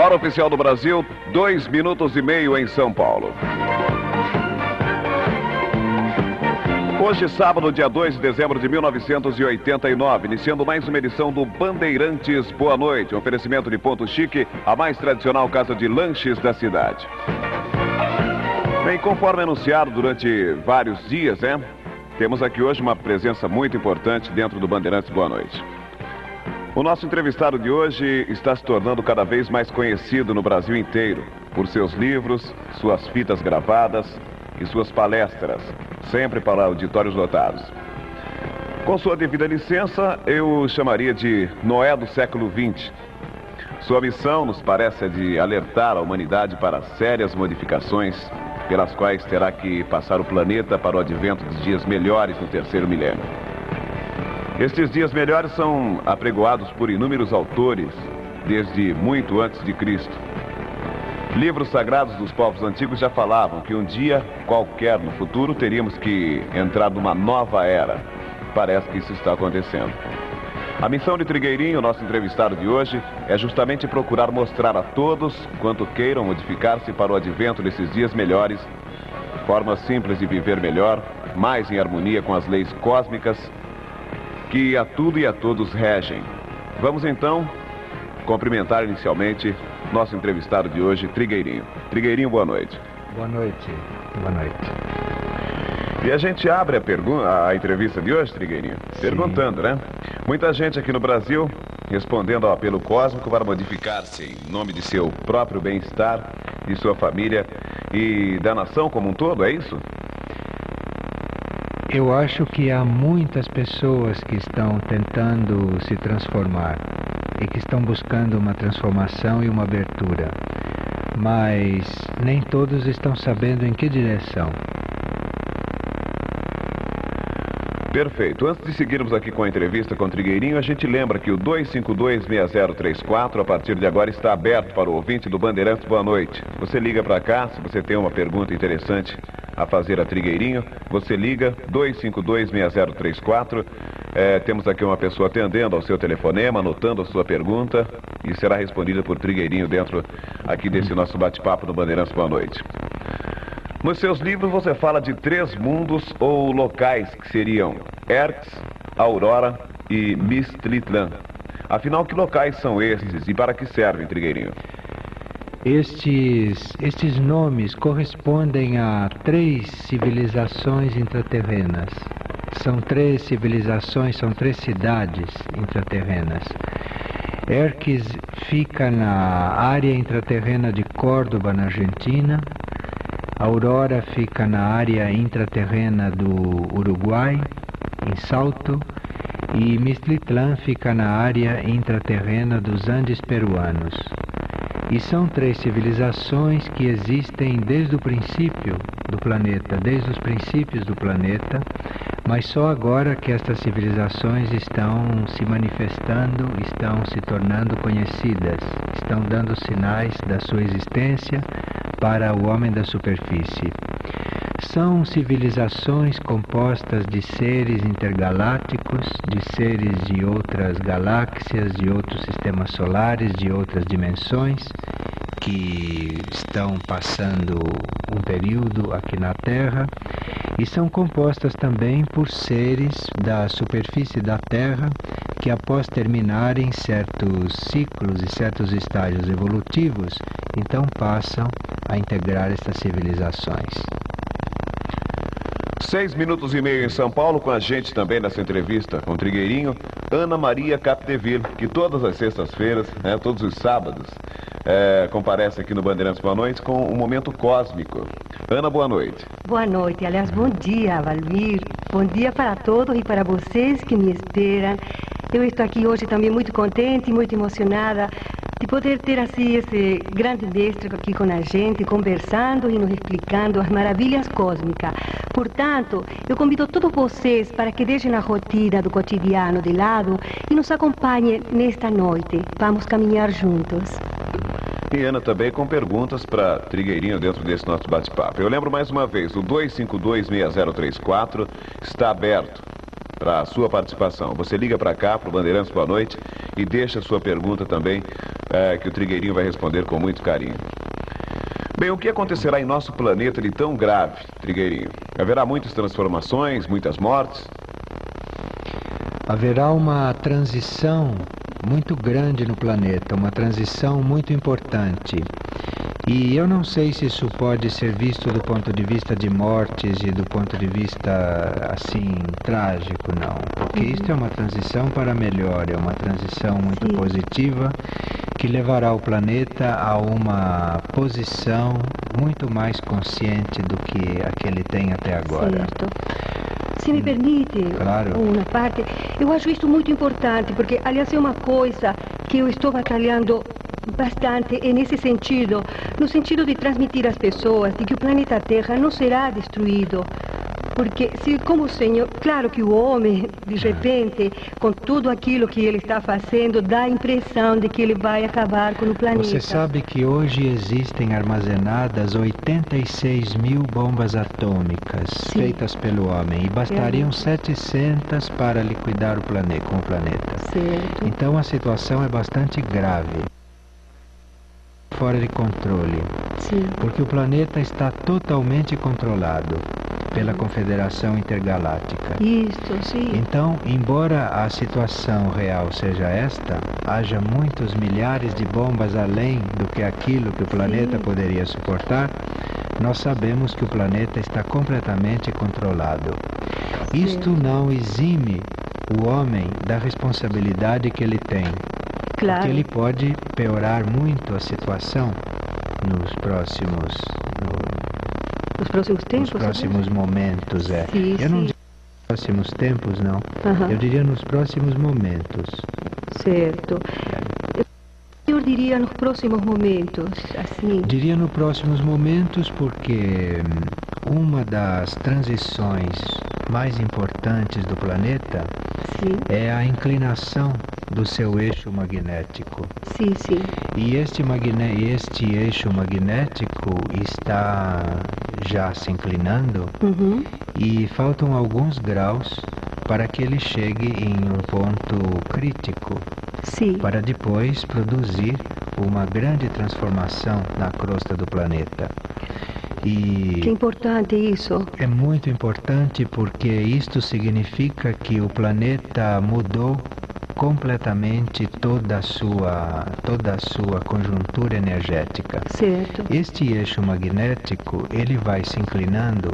Hora oficial do Brasil, 2 minutos e meio em São Paulo. Hoje, sábado, dia 2 de dezembro de 1989, iniciando mais uma edição do Bandeirantes Boa Noite, um oferecimento de Ponto Chique, a mais tradicional casa de lanches da cidade. Bem, conforme anunciado durante vários dias, temos aqui hoje uma presença muito importante dentro do Bandeirantes Boa Noite. O nosso entrevistado de hoje está se tornando cada vez mais conhecido no Brasil inteiro, por seus livros, suas fitas gravadas e suas palestras, sempre para auditórios lotados. Com sua devida licença, eu o chamaria de Noé do século XX. Sua missão, nos parece, é de alertar a humanidade para sérias modificações pelas quais terá que passar o planeta para o advento dos dias melhores no terceiro milênio. Estes dias melhores são apregoados por inúmeros autores, desde muito antes de Cristo. Livros sagrados dos povos antigos já falavam que um dia qualquer no futuro teríamos que entrar numa nova era. Parece que isso está acontecendo. A missão de Trigueirinho, nosso entrevistado de hoje, é justamente procurar mostrar a todos quanto queiram modificar-se para o advento desses dias melhores, formas simples de viver melhor, mais em harmonia com as leis cósmicas que a tudo e a todos regem. Vamos então cumprimentar inicialmente nosso entrevistado de hoje, Trigueirinho. Trigueirinho, boa noite. Boa noite. Boa noite. E a gente abre a entrevista de hoje, Trigueirinho, perguntando, Muita gente aqui no Brasil respondendo ao apelo cósmico para modificar-se em nome de seu próprio bem-estar, de sua família e da nação como um todo, é isso? Eu acho que há muitas pessoas que estão tentando se transformar e que estão buscando uma transformação e uma abertura, mas nem todos estão sabendo em que direção. Perfeito. Antes de seguirmos aqui com a entrevista com o Trigueirinho, a gente lembra que o 252-6034, a partir de agora, está aberto para o ouvinte do Bandeirantes Boa Noite. Você liga para cá, se você tem uma pergunta interessante a fazer a Trigueirinho, você liga 252-6034. Temos aqui uma pessoa atendendo ao seu telefonema, anotando a sua pergunta e será respondida por Trigueirinho dentro aqui desse nosso bate-papo no Bandeirantes Boa Noite. Nos seus livros você fala de 3 mundos ou locais que seriam Erques, Aurora e Mistritlan. Afinal, que locais são estes e para que servem, Trigueirinho? Estes nomes correspondem a 3 civilizações intraterrenas. São 3 civilizações, são 3 cidades intraterrenas. Erques fica na área intraterrena de Córdoba, na Argentina. Aurora fica na área intraterrena do Uruguai, em Salto, e Mistritlan fica na área intraterrena dos Andes peruanos. E são 3 civilizações que existem desde o princípio do planeta, desde os princípios do planeta, mas só agora que estas civilizações estão se manifestando, estão se tornando conhecidas, estão dando sinais da sua existência para o homem da superfície. São civilizações compostas de seres intergalácticos, de seres de outras galáxias, de outros sistemas solares, de outras dimensões, que estão passando um período aqui na Terra, e são compostas também por seres da superfície da Terra que, após terminarem certos ciclos e certos estágios evolutivos, então passam a integrar estas civilizações. 6 minutos e meio em São Paulo, com a gente também nessa entrevista com o Trigueirinho, Ana Maria Capdeville, que todas as sextas-feiras, todos os sábados, comparece aqui no Bandeirantes Boa Noite com um momento cósmico. Ana, boa noite. Boa noite, aliás, bom dia, Valmir. Bom dia para todos e para vocês que me esperam. Eu estou aqui hoje também muito contente e muito emocionada de poder ter assim esse grande mestre aqui com a gente, conversando e nos explicando as maravilhas cósmicas. Portanto, eu convido todos vocês para que deixem a rotina do cotidiano de lado e nos acompanhem nesta noite. Vamos caminhar juntos. E Ana também com perguntas para Trigueirinho dentro desse nosso bate-papo. Eu lembro mais uma vez, o 252-6034 está aberto para a sua participação. Você liga para cá, para o Bandeirantes Boa Noite, e deixa a sua pergunta também que o Trigueirinho vai responder com muito carinho. Bem, o que acontecerá em nosso planeta de tão grave, Trigueirinho? Haverá muitas transformações, muitas mortes? Haverá uma transição muito grande no planeta, uma transição muito importante. E eu não sei se isso pode ser visto do ponto de vista de mortes e do ponto de vista, assim, trágico, não. Porque isto é uma transição para melhor, é uma transição muito positiva que levará o planeta a uma posição muito mais consciente do que a que ele tem até agora. Certo. Se me permite, claro, uma parte, eu acho isso muito importante, porque, aliás, é uma coisa que eu estou batalhando bastante nesse sentido, no sentido de transmitir às pessoas de que o planeta Terra não será destruído. Porque, se, como o Senhor, claro que o homem, de repente, com tudo aquilo que ele está fazendo, dá a impressão de que ele vai acabar com o planeta. Você sabe que hoje existem armazenadas 86 mil bombas atômicas feitas pelo homem, e bastariam 700 para liquidar o planeta, com o planeta. Certo. Então a situação é bastante grave, fora de controle, porque o planeta está totalmente controlado pela Confederação Intergaláctica. Isso, sim. Então, embora a situação real seja esta, haja muitos milhares de bombas além do que aquilo que o planeta poderia suportar, nós sabemos que o planeta está completamente controlado. Isto não exime o homem da responsabilidade que ele tem. Claro. Porque ele pode piorar muito a situação nos próximos tempos? Nos próximos momentos, Sim, eu não diria nos próximos tempos, não. Eu diria nos próximos momentos. Certo. Eu diria nos próximos momentos, assim. Diria nos próximos momentos porque uma das transições mais importantes do planeta é a inclinação do seu eixo magnético. Sim, sim. E este eixo magnético está já se inclinando e faltam alguns graus para que ele chegue em um ponto crítico, para depois produzir uma grande transformação na crosta do planeta. E que importante isso. É muito importante porque isto significa que o planeta mudou completamente toda a sua conjuntura energética. Certo. Este eixo magnético, ele vai se inclinando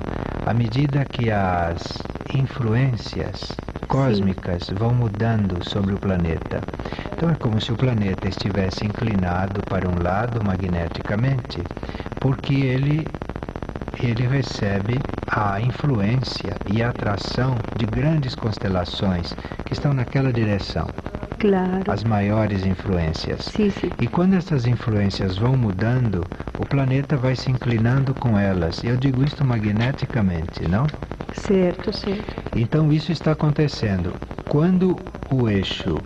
à medida que as influências cósmicas vão mudando sobre o planeta. Então é como se o planeta estivesse inclinado para um lado magneticamente, porque ele recebe a influência e a atração de grandes constelações que estão naquela direção. Claro. As maiores influências. Sim, sim. E quando essas influências vão mudando, o planeta vai se inclinando com elas. Eu digo isto magneticamente, não? Certo, certo. Então isso está acontecendo. Quando o eixo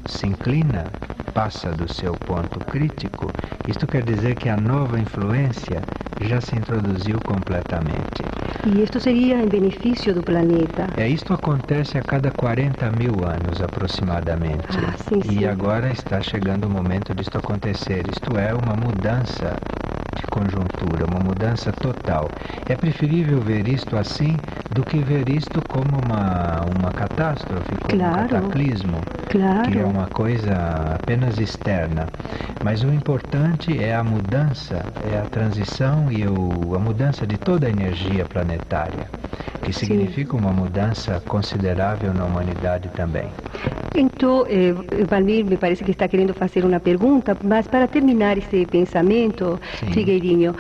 se inclina, passa do seu ponto crítico, isto quer dizer que a nova influência já se introduziu completamente. E isto seria em benefício do planeta? Isto acontece a cada 40 mil anos aproximadamente. Sim, sim. E agora está chegando o momento disto acontecer. Isto é uma mudança de conjuntura, uma mudança total. É preferível ver isto assim do que ver isto como uma catástrofe, como um cataclismo, que é uma coisa apenas externa. Mas o importante é a mudança, é a transição e a mudança de toda a energia planetária, que significa uma mudança considerável na humanidade também. Então, Valmir, me parece que está querendo fazer uma pergunta, mas para terminar esse pensamento, Trigueirinho,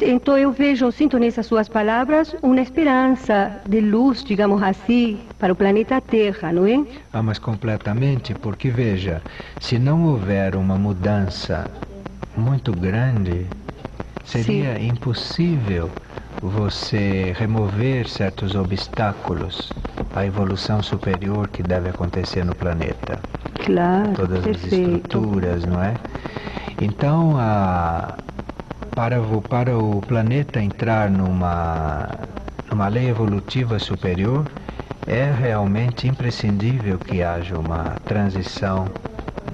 então eu sinto nessas suas palavras uma esperança de luz, digamos assim, para o planeta Terra, não é? Mas completamente, porque veja, se não houver uma mudança muito grande, seria impossível você remover certos obstáculos à evolução superior que deve acontecer no planeta. Claro, todas as estruturas, não é? Então, para o planeta entrar numa lei evolutiva superior, é realmente imprescindível que haja uma transição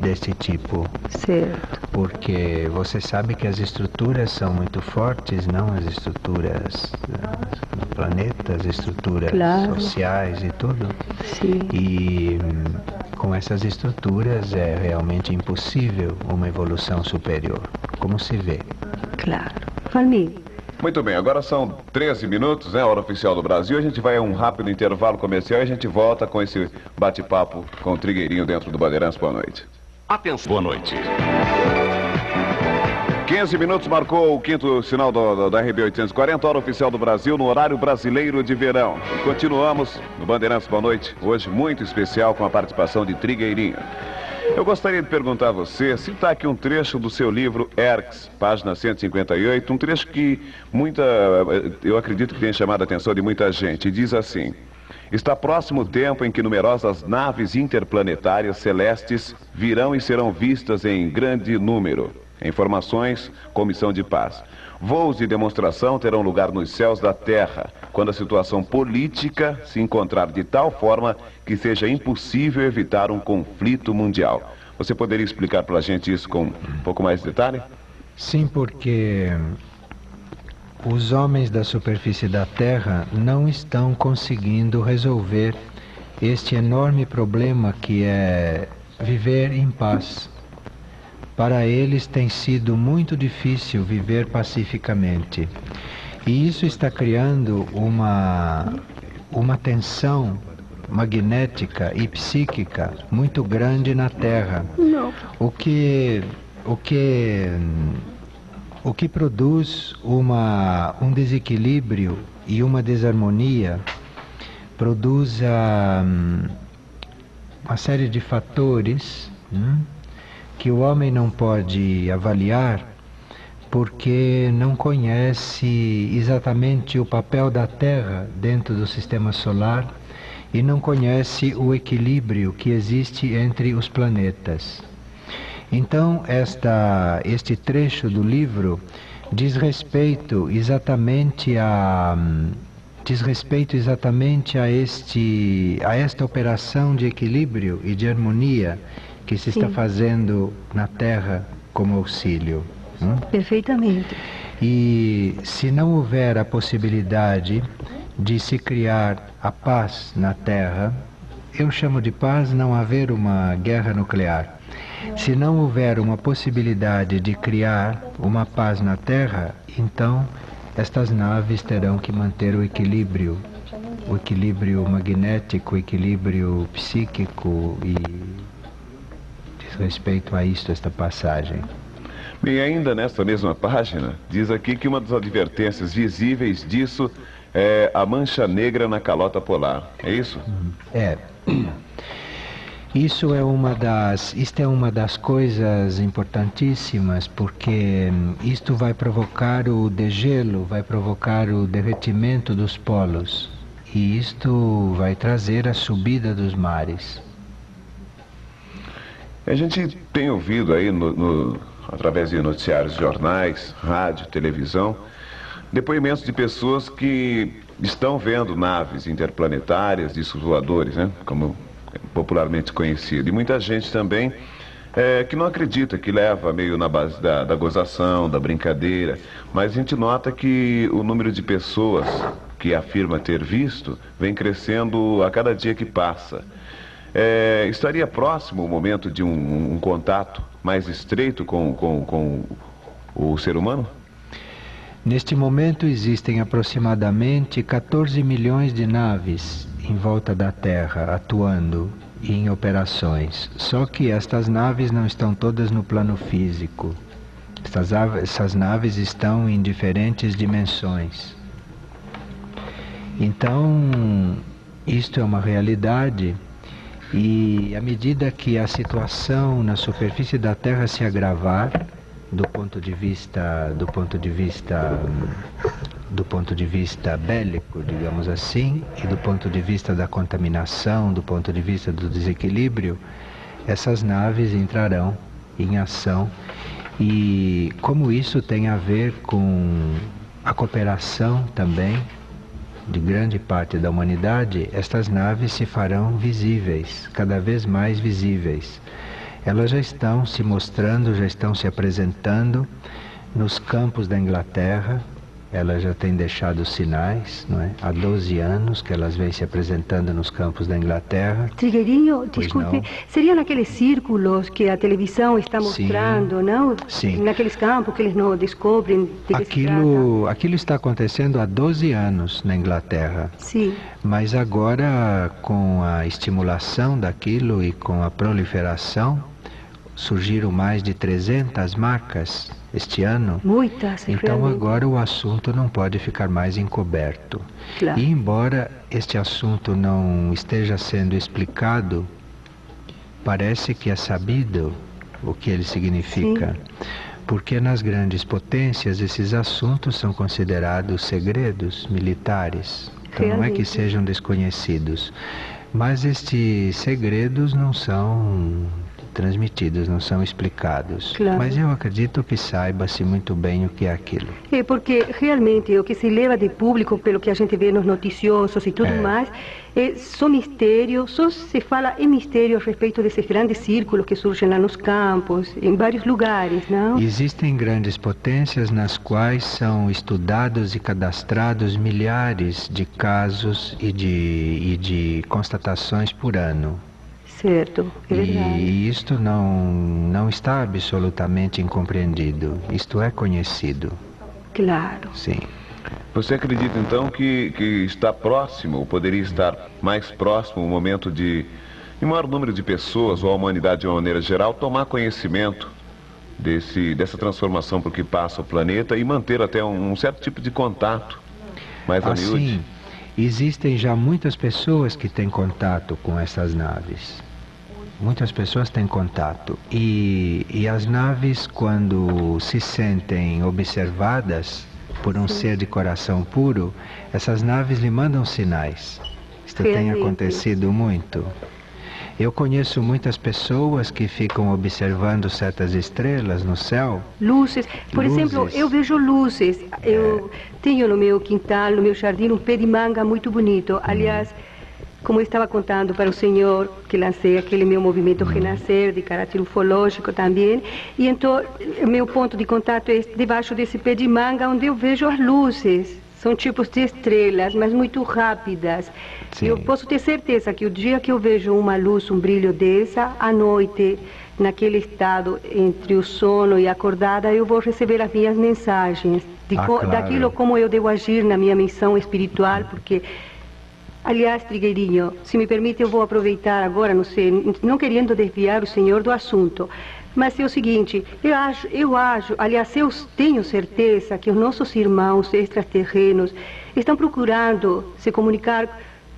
desse tipo. Certo. Porque você sabe que as estruturas são muito fortes, não as estruturas do planeta, as estruturas sociais e tudo. Sim. E com essas estruturas é realmente impossível uma evolução superior, como se vê. Claro. Valmir. Muito bem, agora são 13 minutos, né, hora oficial do Brasil. A gente vai a um rápido intervalo comercial e a gente volta com esse bate-papo com o Trigueirinho dentro do Bandeirantes. Boa noite. Atenção. Boa noite. 15 minutos marcou o quinto sinal da RB 840, hora oficial do Brasil, no horário brasileiro de verão. E continuamos no Bandeirantes Boa Noite, hoje muito especial com a participação de Trigueirinho. Eu gostaria de perguntar a você, citar aqui um trecho do seu livro Erx, página 158, um trecho que eu acredito que tenha chamado a atenção de muita gente, e diz assim: está próximo o tempo em que numerosas naves interplanetárias celestes virão e serão vistas em grande número. Informações, Comissão de Paz. Voos de demonstração terão lugar nos céus da Terra, quando a situação política se encontrar de tal forma que seja impossível evitar um conflito mundial. Você poderia explicar para a gente isso com um pouco mais de detalhe? Sim, porque os homens da superfície da Terra não estão conseguindo resolver este enorme problema que é viver em paz. Para eles tem sido muito difícil viver pacificamente. E isso está criando uma tensão magnética e psíquica muito grande na Terra. O que produz um desequilíbrio e uma desarmonia, produz uma série de fatores que o homem não pode avaliar porque não conhece exatamente o papel da Terra dentro do sistema solar e não conhece o equilíbrio que existe entre os planetas. Então, este trecho do livro diz respeito exatamente a esta operação de equilíbrio e de harmonia que se está fazendo na Terra como auxílio. Perfeitamente. E se não houver a possibilidade de se criar a paz na Terra, eu chamo de paz não haver uma guerra nuclear. Se não houver uma possibilidade de criar uma paz na Terra, então estas naves terão que manter o equilíbrio magnético, o equilíbrio psíquico e respeito a isto, esta passagem. Bem, ainda nesta mesma página, diz aqui que uma das advertências visíveis disso é a mancha negra na calota polar. É isso? Isto é uma das coisas importantíssimas, porque isto vai provocar o degelo, vai provocar o derretimento dos polos, e isto vai trazer a subida dos mares. A gente tem ouvido aí, através de noticiários, jornais, rádio, televisão, depoimentos de pessoas que estão vendo naves interplanetárias, discos voadores, né, como é popularmente conhecido. E muita gente também que não acredita, que leva meio na base da gozação, da brincadeira. Mas a gente nota que o número de pessoas que afirma ter visto vem crescendo a cada dia que passa. Estaria próximo o momento de um contato mais estreito com o ser humano? Neste momento existem aproximadamente 14 milhões de naves em volta da Terra atuando em operações. Só que estas naves não estão todas no plano físico. Essas naves estão em diferentes dimensões. Então, isto é uma realidade. E à medida que a situação na superfície da Terra se agravar, do ponto de vista bélico, digamos assim, e do ponto de vista da contaminação, do ponto de vista do desequilíbrio, essas naves entrarão em ação. E como isso tem a ver com a cooperação também de grande parte da humanidade, estas naves se farão visíveis, cada vez mais visíveis. elas já estão se mostrando, já estão se apresentando nos campos da Inglaterra. Elas já têm deixado sinais, não é? Há 12 anos que elas vêm se apresentando nos campos da Inglaterra. Trigueirinho, desculpe, seriam aqueles círculos que a televisão está mostrando, não? Sim. Naqueles campos que eles não descobrem de que se trata. Aquilo está acontecendo há 12 anos na Inglaterra. Sim. Mas agora, com a estimulação daquilo e com a proliferação, surgiram mais de 300 marcas este ano. Muitas, então realmente. Agora o assunto não pode ficar mais encoberto. Claro. E embora este assunto não esteja sendo explicado, parece que é sabido o que ele significa. Sim. Porque nas grandes potências esses assuntos são considerados segredos militares. Então realmente. Não é que sejam desconhecidos, mas estes segredos não são transmitidos, não são explicados. Claro. Mas eu acredito que saiba-se muito bem o que é aquilo. É porque realmente o que se leva de público, pelo que a gente vê nos noticiosos e tudo mais, são mistérios, só se fala em mistério a respeito desses grandes círculos que surgem lá nos campos, em vários lugares, não? Existem grandes potências nas quais são estudados e cadastrados milhares de casos e de constatações por ano. Certo, é verdade. E isto não está absolutamente incompreendido, isto é conhecido. Claro. Sim. Você acredita então que está próximo, ou poderia estar mais próximo o momento de maior número de pessoas, ou a humanidade de uma maneira geral, tomar conhecimento dessa transformação por que passa o planeta e manter até um certo tipo de contato mais humilde? Assim, existem já muitas pessoas que têm contato com essas naves. Muitas pessoas têm contato e as naves, quando se sentem observadas por um ser de coração puro, essas naves lhe mandam sinais. Isto tem acontecido muito. Eu conheço muitas pessoas que ficam observando certas estrelas no céu. Luzes. Por exemplo, eu vejo luzes. Eu tenho no meu quintal, no meu jardim, um pé de manga muito bonito. Aliás, como eu estava contando para o senhor, que lancei aquele meu movimento Renascer, de caráter ufológico também, e então meu ponto de contato é debaixo desse pé de manga, onde eu vejo as luzes. São tipos de estrelas, mas muito rápidas. Sim. Eu posso ter certeza que o dia que eu vejo uma luz, um brilho dessa, à noite, naquele estado entre o sono e acordada, eu vou receber as minhas mensagens claro. Daquilo como eu devo agir na minha missão espiritual, porque... Aliás, Trigueirinho, se me permite, eu vou aproveitar agora, não querendo desviar o senhor do assunto, mas é o seguinte, aliás, eu tenho certeza que os nossos irmãos extraterrenos estão procurando se comunicar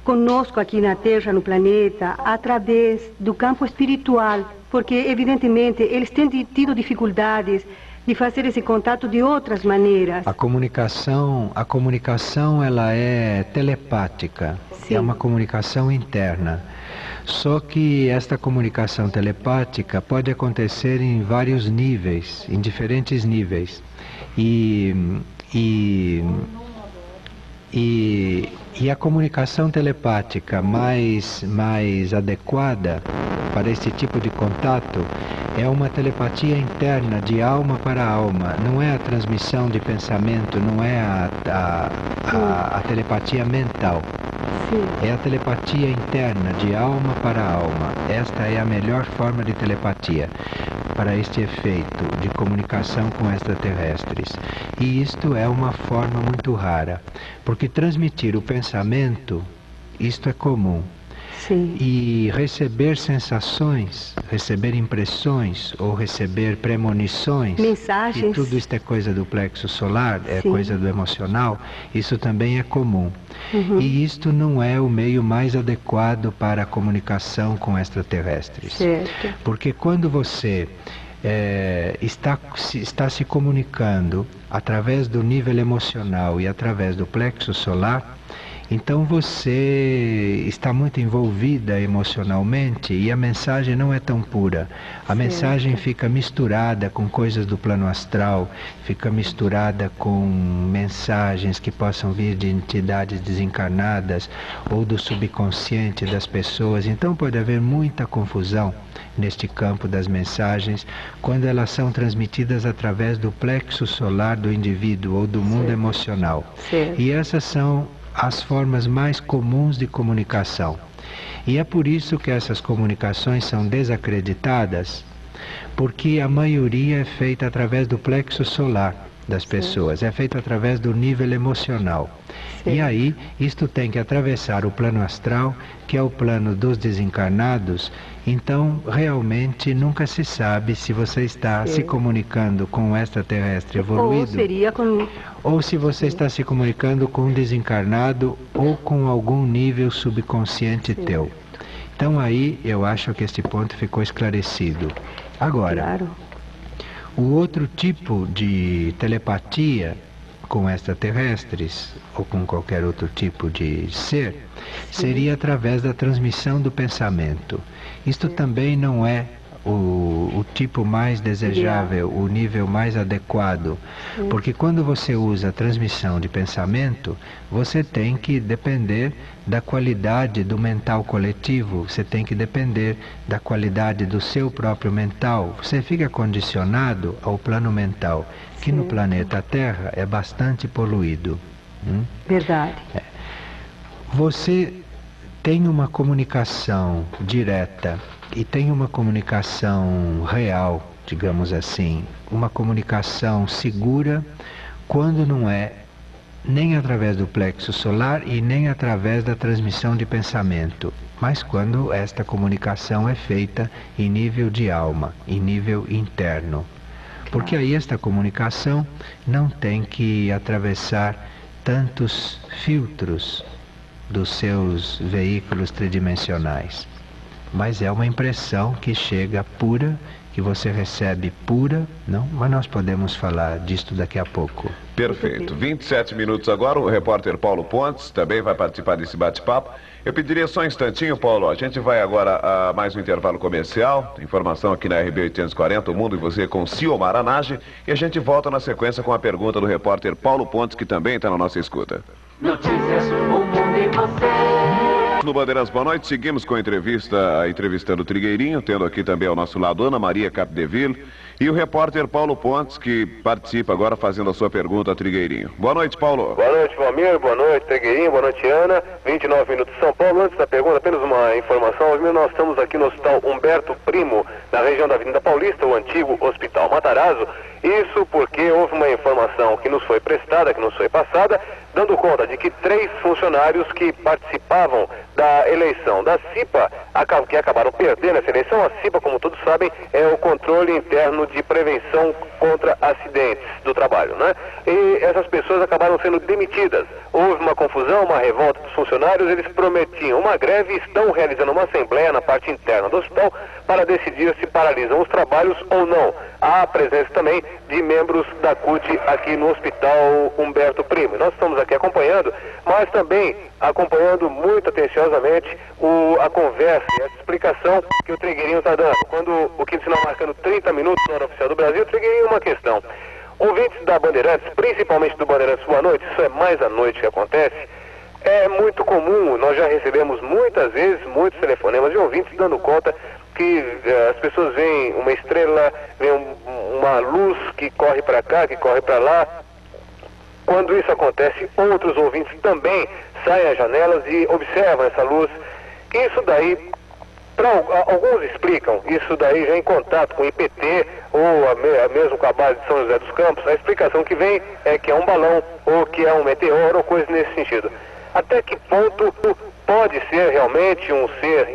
conosco aqui na Terra, no planeta, através do campo espiritual, porque, evidentemente, eles têm tido dificuldades de fazer esse contato de outras maneiras. A comunicação ela é telepática. Sim. É uma comunicação interna. Só que esta comunicação telepática pode acontecer em vários níveis, em diferentes níveis. E a comunicação telepática mais adequada para esse tipo de contato é uma telepatia interna, de alma para alma. Não é a transmissão de pensamento, não é a telepatia mental. Sim. É a telepatia interna, de alma para alma. Esta é a melhor forma de telepatia para este efeito de comunicação com extraterrestres. E isto é uma forma muito rara, porque transmitir o pensamento, isto é comum. Sim. E receber sensações, receber impressões ou receber premonições, mensagens, e tudo isto é coisa do plexo solar, é Sim. coisa do emocional, isso também é comum. Uhum. E isto não é o meio mais adequado para a comunicação com extraterrestres. Certo. Porque quando você está se comunicando através do nível emocional e através do plexo solar, Então você está muito envolvida emocionalmente e a mensagem não é tão pura. A mensagem fica misturada com coisas do plano astral, fica misturada com mensagens que possam vir de entidades desencarnadas ou do subconsciente das pessoas. Então pode haver muita confusão neste campo das mensagens quando elas são transmitidas através do plexo solar do indivíduo ou do mundo emocional. E essas são as formas mais comuns de comunicação. E é por isso que essas comunicações são desacreditadas, porque a maioria é feita através do plexo solar das pessoas, é feita através do nível emocional. E aí, isto tem que atravessar o plano astral, que é o plano dos desencarnados. Então, realmente, nunca se sabe se você está se comunicando com um extraterrestre evoluído, ou se você está se comunicando com um desencarnado ou com algum nível subconsciente teu. Então aí eu acho que este ponto ficou esclarecido. Agora, o outro tipo de telepatia com extraterrestres ou com qualquer outro tipo de ser seria através da transmissão do pensamento. Isto também não é o tipo mais desejável, o nível mais adequado, porque quando você usa a transmissão de pensamento, você tem que depender da qualidade do mental coletivo, você tem que depender da qualidade do seu próprio mental, você fica condicionado ao plano mental, que no planeta Terra é bastante poluído. Verdade. Você tem uma comunicação direta e tem uma comunicação real, digamos assim, uma comunicação segura quando não é nem através do plexo solar e nem através da transmissão de pensamento, mas quando esta comunicação é feita em nível de alma, em nível interno. Porque aí esta comunicação não tem que atravessar tantos filtros dos seus veículos tridimensionais. Mas é uma impressão que chega pura, que você recebe pura, não? Mas nós podemos falar disto daqui a pouco. Perfeito. 27 minutos agora, o repórter Paulo Pontes também vai participar desse bate-papo. Eu pediria só um instantinho, Paulo. A gente vai agora a mais um intervalo comercial. Informação aqui na RB 840, O Mundo e Você com Ciomar Anage. E a gente volta na sequência com a pergunta do repórter Paulo Pontes, que também está na nossa escuta. Notícias, O Mundo e Você. No Bandeirantes, boa noite. Seguimos com a entrevistando o Trigueirinho, tendo aqui também ao nosso lado Ana Maria Capdeville e o repórter Paulo Pontes, que participa agora fazendo a sua pergunta a Trigueirinho. Boa noite, Paulo. Boa noite, Valmir. Boa noite, Trigueirinho. Boa noite, Ana. 29 minutos de São Paulo. Antes da pergunta, apenas uma informação. Valmir, nós estamos aqui no Hospital Humberto Primo, na região da Avenida Paulista, o antigo Hospital Matarazzo. Isso porque houve uma informação que nos foi prestada, que nos foi passada, dando conta de que 3 funcionários que participavam da eleição da CIPA, que acabaram perdendo essa eleição. A CIPA, como todos sabem, é o controle interno de prevenção contra acidentes do trabalho, né? E essas pessoas acabaram sendo demitidas. Houve uma confusão, uma revolta dos funcionários, eles prometiam uma greve e estão realizando uma assembleia na parte interna do hospital para decidir se paralisam os trabalhos ou não. Há a presença também de membros da CUT aqui no Hospital Humberto Primo. Nós estamos aqui acompanhando, mas também acompanhando muito atenciosamente a conversa e a explicação que o Trigueirinho está dando. Quando o quinto sinal marcando 30 minutos na hora oficial do Brasil, o Trigueirinho, uma questão. Ouvintes da Bandeirantes, principalmente do Bandeirantes Boa Noite, isso é mais à noite que acontece, é muito comum, nós já recebemos muitas vezes muitos telefonemas de ouvintes dando conta que as pessoas veem uma estrela, veem uma luz que corre para cá, que corre para lá. Quando isso acontece, outros ouvintes também saem às janelas e observam essa luz. Isso daí, alguns explicam, isso daí já em contato com o IPT ou mesmo com a base de São José dos Campos, a explicação que vem é que é um balão ou que é um meteoro ou coisa nesse sentido. Até que ponto pode ser realmente um ser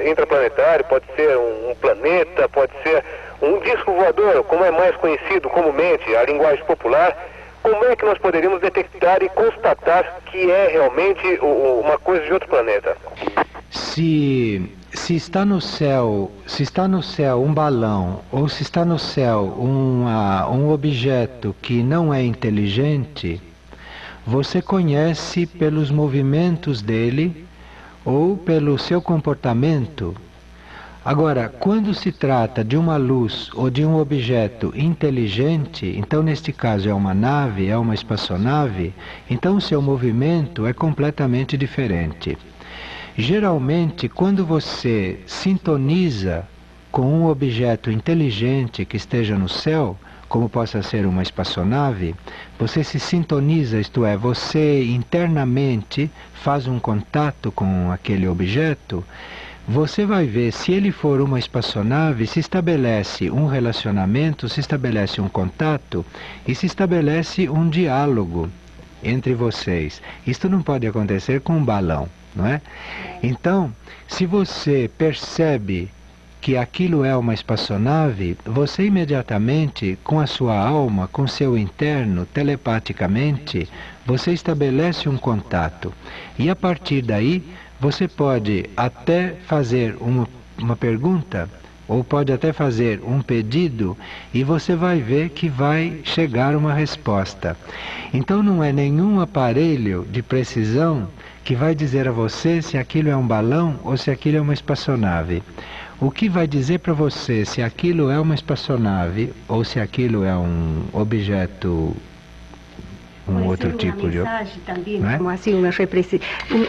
intraplanetário, pode ser um planeta, pode ser um disco voador, como é mais conhecido comumente, a linguagem popular? Como é que nós poderíamos detectar e constatar que é realmente uma coisa de outro planeta? Se está no céu um balão, ou se está no céu um objeto que não é inteligente, você conhece pelos movimentos dele ou pelo seu comportamento. Agora, quando se trata de uma luz ou de um objeto inteligente, então neste caso é uma nave, é uma espaçonave, então o seu movimento é completamente diferente. Geralmente, quando você sintoniza com um objeto inteligente que esteja no céu, como possa ser uma espaçonave, você se sintoniza, isto é, você internamente faz um contato com aquele objeto, você vai ver, se ele for uma espaçonave, se estabelece um relacionamento, se estabelece um contato e se estabelece um diálogo entre vocês. Isto não pode acontecer com um balão, não é? Então, se você percebe que aquilo é uma espaçonave, você imediatamente, com a sua alma, com seu interno, telepaticamente, você estabelece um contato. E a partir daí, você pode até fazer uma pergunta, ou pode até fazer um pedido, e você vai ver que vai chegar uma resposta. Então não é nenhum aparelho de precisão que vai dizer a você se aquilo é um balão ou se aquilo é uma espaçonave. O que vai dizer para você se aquilo é uma espaçonave ou se aquilo é um objeto, outro tipo de... mensagem também, não é? como assim,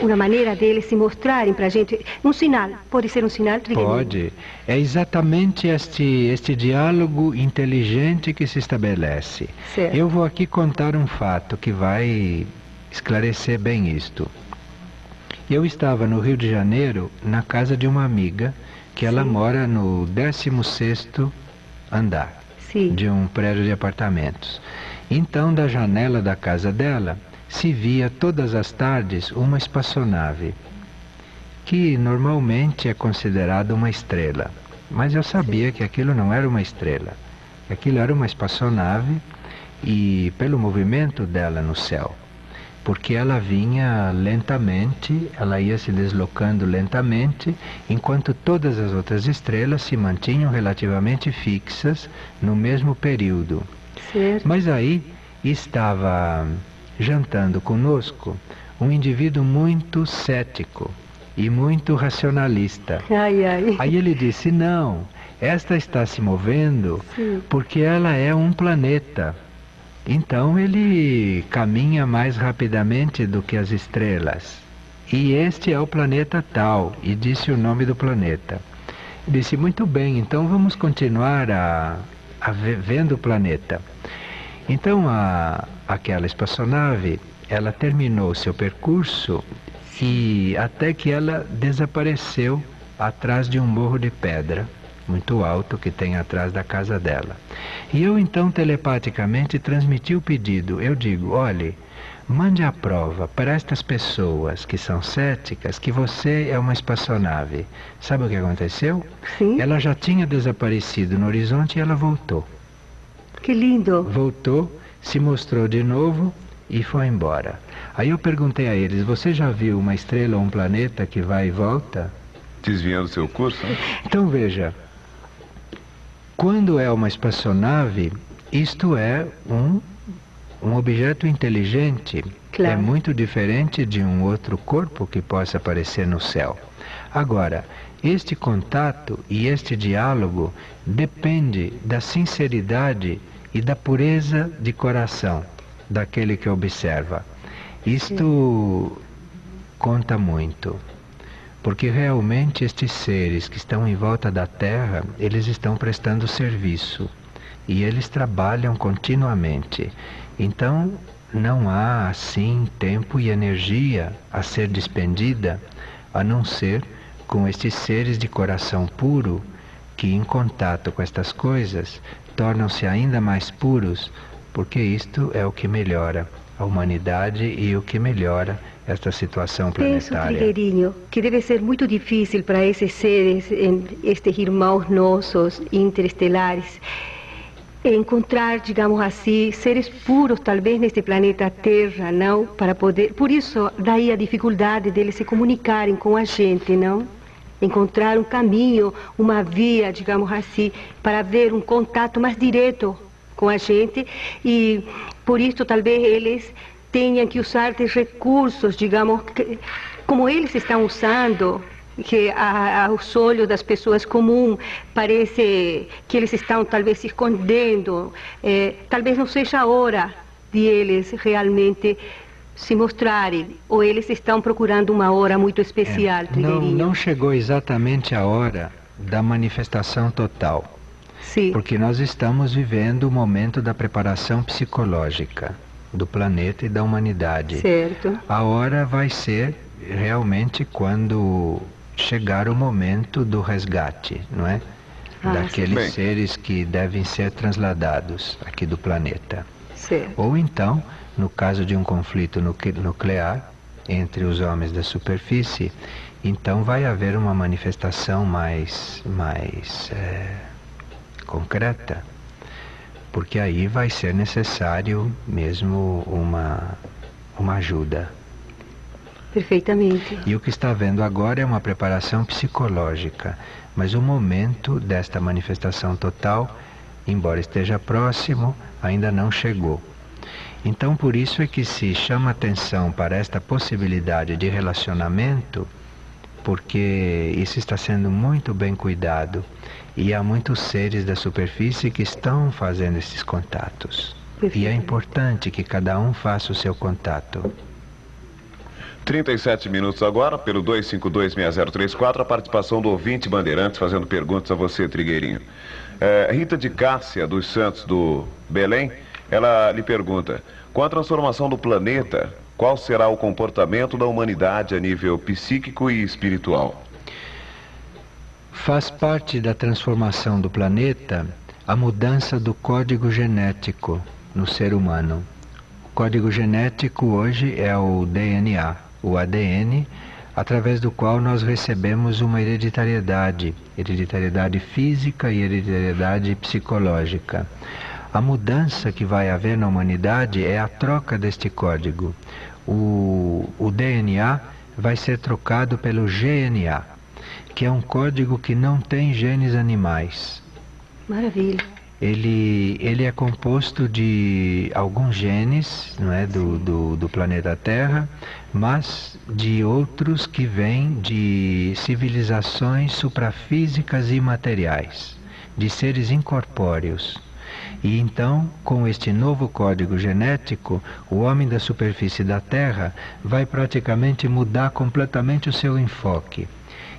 uma maneira deles se mostrarem para a gente, um sinal, pode ser um sinal? Pode. É exatamente este diálogo inteligente que se estabelece. Certo. Eu vou aqui contar um fato que vai esclarecer bem isto. Eu estava no Rio de Janeiro, na casa de uma amiga, que ela mora no 16º andar de um prédio de apartamentos. Então, da janela da casa dela, se via todas as tardes uma espaçonave, que normalmente é considerada uma estrela. Mas eu sabia que aquilo não era uma estrela, que aquilo era uma espaçonave, e pelo movimento dela no céu. Porque ela vinha lentamente, ela ia se deslocando lentamente, enquanto todas as outras estrelas se mantinham relativamente fixas no mesmo período. Certo. Mas aí estava jantando conosco um indivíduo muito cético e muito racionalista. Ai, ai. Aí ele disse, não, esta está se movendo porque ela é um planeta. Então ele caminha mais rapidamente do que as estrelas. E este é o planeta tal, e disse o nome do planeta. Disse, muito bem, então vamos continuar vendo o planeta. Então aquela espaçonave, ela terminou seu percurso e até que ela desapareceu atrás de um morro de pedra muito alto que tem atrás da casa dela. E eu então telepaticamente transmiti o pedido. Eu digo, olhe, mande a prova para estas pessoas que são céticas que você é uma espaçonave. Sabe o que aconteceu? Sim. Ela já tinha desaparecido no horizonte e ela voltou. Que lindo. Voltou, se mostrou de novo e foi embora. Aí eu perguntei a eles, você já viu uma estrela ou um planeta que vai e volta? Desviando seu curso, né? Então veja, quando é uma espaçonave, isto é um objeto inteligente. Claro. É muito diferente de um outro corpo que possa aparecer no céu. Agora, este contato e este diálogo depende da sinceridade e da pureza de coração daquele que observa. Isto conta muito. Porque realmente estes seres que estão em volta da Terra, eles estão prestando serviço e eles trabalham continuamente. Então não há assim tempo e energia a ser despendida, a não ser com estes seres de coração puro que em contato com estas coisas tornam-se ainda mais puros, porque isto é o que melhora a humanidade e o que melhora esta situação planetária. Penso, Trigueirinho, que deve ser muito difícil para esses seres, estes irmãos nossos interestelares, encontrar, digamos assim, seres puros, talvez neste planeta Terra, não? Para poder, por isso, daí a dificuldade deles se comunicarem com a gente, não? Encontrar um caminho, uma via, digamos assim, para ver um contato mais direto com a gente, e por isso talvez eles tenham que usar de recursos, digamos, como eles estão usando, que aos olhos das pessoas comuns parece que eles estão talvez se escondendo, talvez não seja a hora de eles realmente se mostrarem, ou eles estão procurando uma hora muito especial, Trigueirinho. Não chegou exatamente a hora da manifestação total, Sim. Porque nós estamos vivendo o momento da preparação psicológica do planeta e da humanidade. Certo. A hora vai ser realmente quando chegar o momento do resgate, não é? Daqueles seres que devem ser transladados aqui do planeta. Certo. Ou então, no caso de um conflito nuclear entre os homens da superfície, então vai haver uma manifestação mais concreta, porque aí vai ser necessário mesmo uma ajuda. Perfeitamente. E o que está havendo agora é uma preparação psicológica, mas o momento desta manifestação total, embora esteja próximo, ainda não chegou. Então, por isso é que se chama atenção para esta possibilidade de relacionamento, porque isso está sendo muito bem cuidado e há muitos seres da superfície que estão fazendo esses contatos. E é importante que cada um faça o seu contato. 37 minutos agora, pelo 2526034, a participação do ouvinte Bandeirantes fazendo perguntas a você, Trigueirinho. Rita de Cássia dos Santos do Belém, ela lhe pergunta: com a transformação do planeta, qual será o comportamento da humanidade a nível psíquico e espiritual? Faz parte da transformação do planeta a mudança do código genético no ser humano. O código genético hoje é o DNA, o ADN, através do qual nós recebemos uma hereditariedade física e hereditariedade psicológica. A mudança que vai haver na humanidade é a troca deste código. O DNA vai ser trocado pelo GNA, que é um código que não tem genes animais. Maravilha. Ele é composto de alguns genes, não é, do planeta Terra, mas de outros que vêm de civilizações suprafísicas e imateriais, de seres incorpóreos. E então, com este novo código genético, o homem da superfície da Terra vai praticamente mudar completamente o seu enfoque.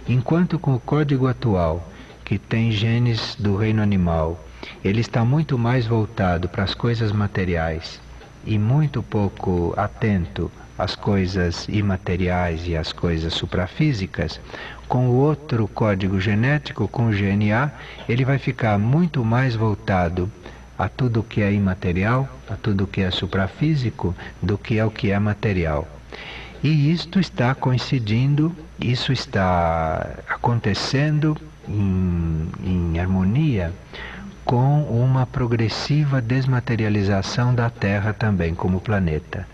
Enquanto com o código atual, que tem genes do reino animal, ele está muito mais voltado para as coisas materiais e muito pouco atento às coisas imateriais e às coisas suprafísicas. Com o outro código genético, com o GNA, ele vai ficar muito mais voltado a tudo o que é imaterial, a tudo o que é suprafísico, do que é o que é material. E isto está coincidindo, isso está acontecendo em harmonia com uma progressiva desmaterialização da Terra também como planeta.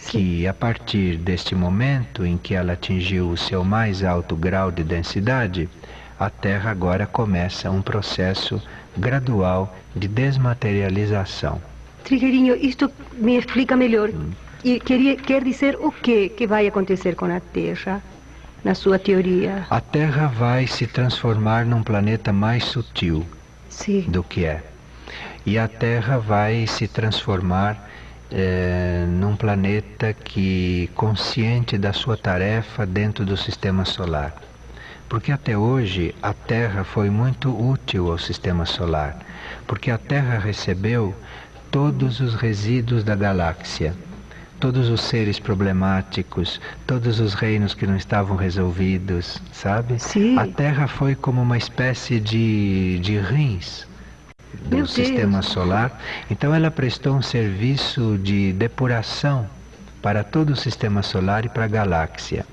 Que a partir deste momento em que ela atingiu o seu mais alto grau de densidade, a Terra agora começa um processo gradual de desmaterialização. Trigueirinho, isto me explica melhor. E quer dizer o que vai acontecer com a Terra, na sua teoria? A Terra vai se transformar num planeta mais sutil Sim. do que é. E a Terra vai se transformar num planeta que, consciente da sua tarefa dentro do sistema solar. Porque até hoje a Terra foi muito útil ao sistema solar, porque a Terra recebeu todos os resíduos da galáxia, todos os seres problemáticos, todos os reinos que não estavam resolvidos, sabe? Sim. A Terra foi como uma espécie de rins do sistema solar. Então ela prestou um serviço de depuração para todo o sistema solar e para a galáxia.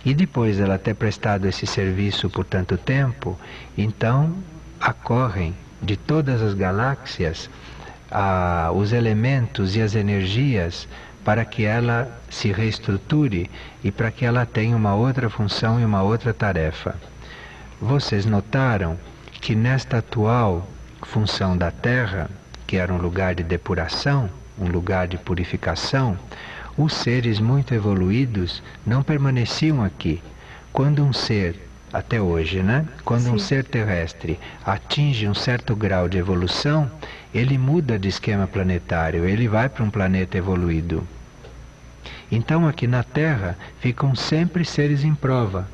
E depois dela ter prestado esse serviço por tanto tempo, então acorrem de todas as galáxias os elementos e as energias para que ela se reestruture e para que ela tenha uma outra função e uma outra tarefa. Vocês notaram que nesta atual função da Terra, que era um lugar de depuração, um lugar de purificação, Os seres muito evoluídos não permaneciam aqui. Quando um ser, até hoje, né? Quando um ser terrestre atinge um certo grau de evolução, ele muda de esquema planetário, ele vai para um planeta evoluído. Então aqui na Terra ficam sempre seres em prova,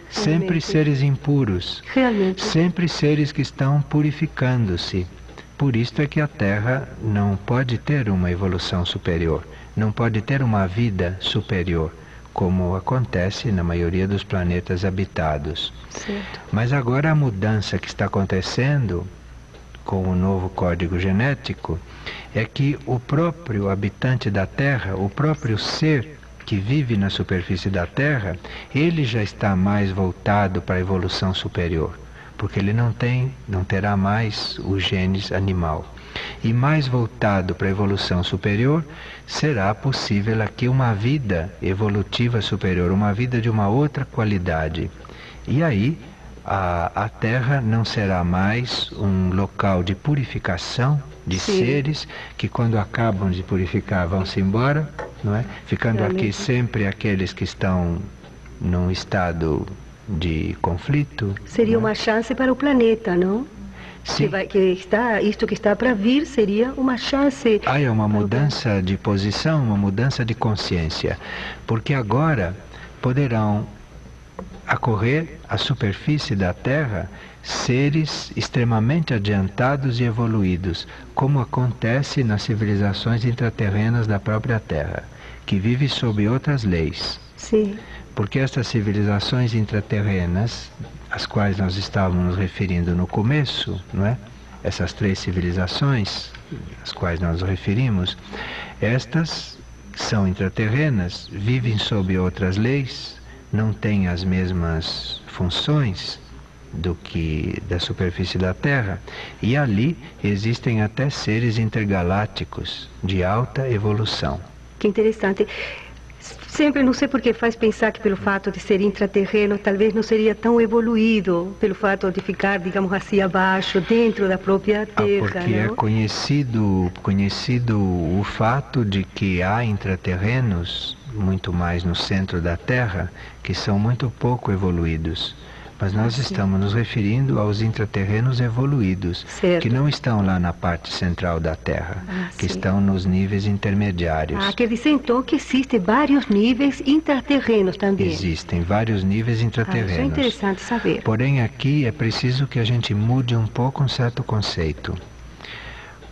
sempre seres impuros, sempre seres que estão purificando-se. Por isso é que a Terra não pode ter uma evolução superior, não pode ter uma vida superior, como acontece na maioria dos planetas habitados. Certo. Mas agora a mudança que está acontecendo com o novo código genético é que o próprio habitante da Terra, o próprio ser que vive na superfície da Terra, ele já está mais voltado para a evolução superior, porque ele não terá mais o genes animal. E mais voltado para a evolução superior, será possível aqui uma vida evolutiva superior, uma vida de uma outra qualidade. E aí a Terra não será mais um local de purificação de seres que quando acabam de purificar vão-se embora, não é? Ficando aqui sempre aqueles que estão num estado de conflito. Seria uma chance para o planeta, não? Sim. Isto que está para vir seria uma chance. É uma mudança de posição, uma mudança de consciência, porque agora poderão acorrer à superfície da Terra seres extremamente adiantados e evoluídos, como acontece nas civilizações intraterrenas da própria Terra, que vivem sob outras leis. Sim. Porque estas civilizações intraterrenas, às quais nós estávamos nos referindo no começo, não é? Essas 3 civilizações às quais nós nos referimos, estas são intraterrenas, vivem sob outras leis, não têm as mesmas funções do que da superfície da Terra, e ali existem até seres intergalácticos de alta evolução. Que interessante. Sempre, não sei por que faz pensar que pelo fato de ser intraterreno, talvez não seria tão evoluído, pelo fato de ficar, digamos assim, abaixo, dentro da própria Terra. Porque não? É conhecido o fato de que há intraterrenos, muito mais no centro da Terra, que são muito pouco evoluídos. Mas nós estamos nos referindo aos intraterrenos evoluídos, que não estão lá na parte central da Terra, que estão nos níveis intermediários. Quer dizer então que existem vários níveis intraterrenos também? Existem vários níveis intraterrenos. Isso é interessante saber. Porém aqui é preciso que a gente mude um pouco um certo conceito.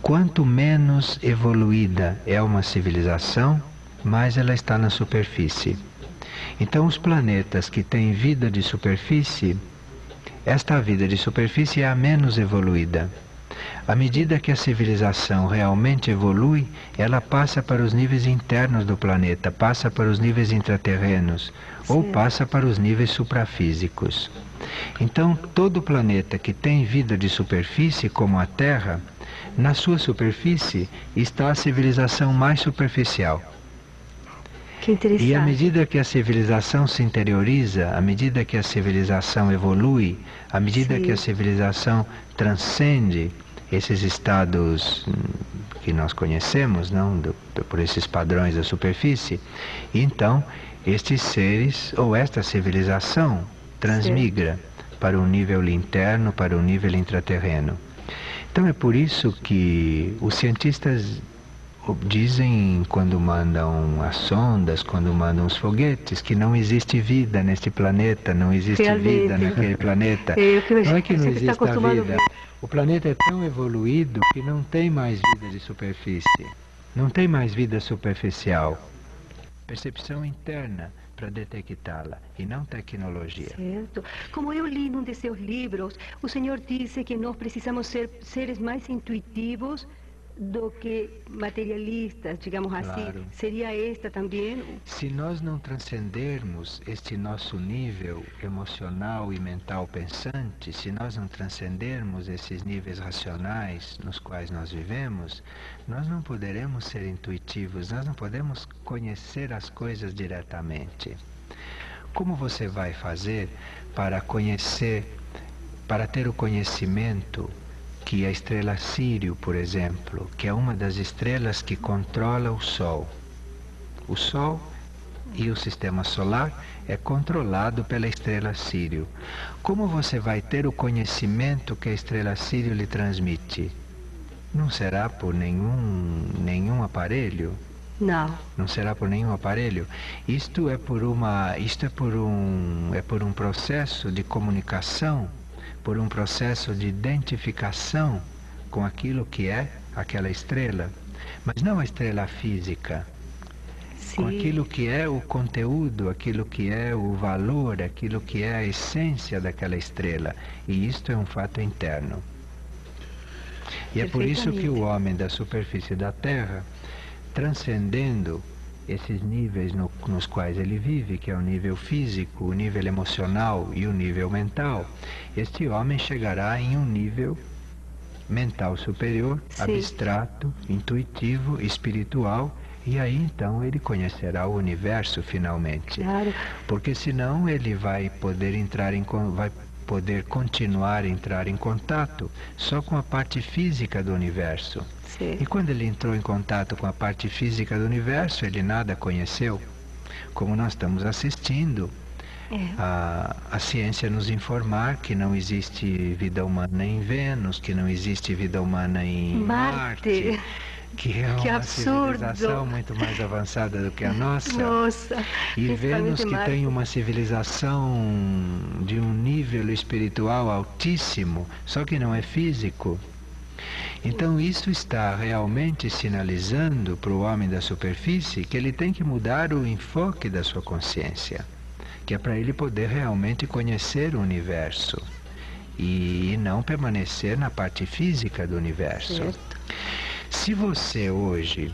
Quanto menos evoluída é uma civilização, mais ela está na superfície. Então os planetas que têm vida de superfície, esta vida de superfície é a menos evoluída. À medida que a civilização realmente evolui, ela passa para os níveis internos do planeta, passa para os níveis intraterrenos, ou passa para os níveis suprafísicos. Então todo planeta que tem vida de superfície, como a Terra, na sua superfície está a civilização mais superficial. Que interessante. E à medida que a civilização se interioriza, à medida que a civilização evolui, à medida que a civilização transcende esses estados que nós conhecemos, não, por esses padrões da superfície, então estes seres ou esta civilização transmigra para o nível interno, para o nível intraterreno. Então é por isso que os cientistas dizem, quando mandam as sondas, quando mandam os foguetes, que não existe vida neste planeta, não existe vida naquele planeta. Não é que não existe a vida. O planeta é tão evoluído que não tem mais vida de superfície, não tem mais vida superficial. Percepção interna para detectá-la e não tecnologia. Certo. Como eu li num de seus livros, o senhor disse que nós precisamos ser seres mais intuitivos do que materialistas, digamos assim. Seria esta também? Se nós não transcendermos este nosso nível emocional e mental pensante, se nós não transcendermos esses níveis racionais nos quais nós vivemos, nós não poderemos ser intuitivos, nós não podemos conhecer as coisas diretamente. Como você vai fazer para conhecer, para ter o conhecimento que a estrela Sírio, por exemplo, que é uma das estrelas que controla o Sol, O Sol e o sistema solar é controlado pela estrela Sírio. Como você vai ter o conhecimento que a estrela Sírio lhe transmite? Não será por nenhum aparelho? Não. Não será por nenhum aparelho? Isto é por um processo de comunicação, por um processo de identificação com aquilo que é aquela estrela, mas não a estrela física. Com aquilo que é o conteúdo, aquilo que é o valor, aquilo que é a essência daquela estrela. E isto é um fato interno. E é por isso que o homem da superfície da Terra, transcendendo esses níveis nos quais ele vive, que é o nível físico, o nível emocional e o nível mental, este homem chegará em um nível mental superior, abstrato, intuitivo, espiritual. E aí então ele conhecerá o universo finalmente. Claro. Porque senão ele vai poder continuar a entrar em contato só com a parte física do universo. Sim. E quando ele entrou em contato com a parte física do universo, ele nada conheceu. Como nós estamos assistindo a ciência nos informar que não existe vida humana em Vênus, que não existe vida humana em Marte. Que é uma civilização muito mais avançada do que a nossa. Nossa, e Vênus que tem uma civilização de um nível espiritual altíssimo, só que não é físico. Então isso está realmente sinalizando para o homem da superfície que ele tem que mudar o enfoque da sua consciência, que é para ele poder realmente conhecer o universo e não permanecer na parte física do universo. Certo. Se você hoje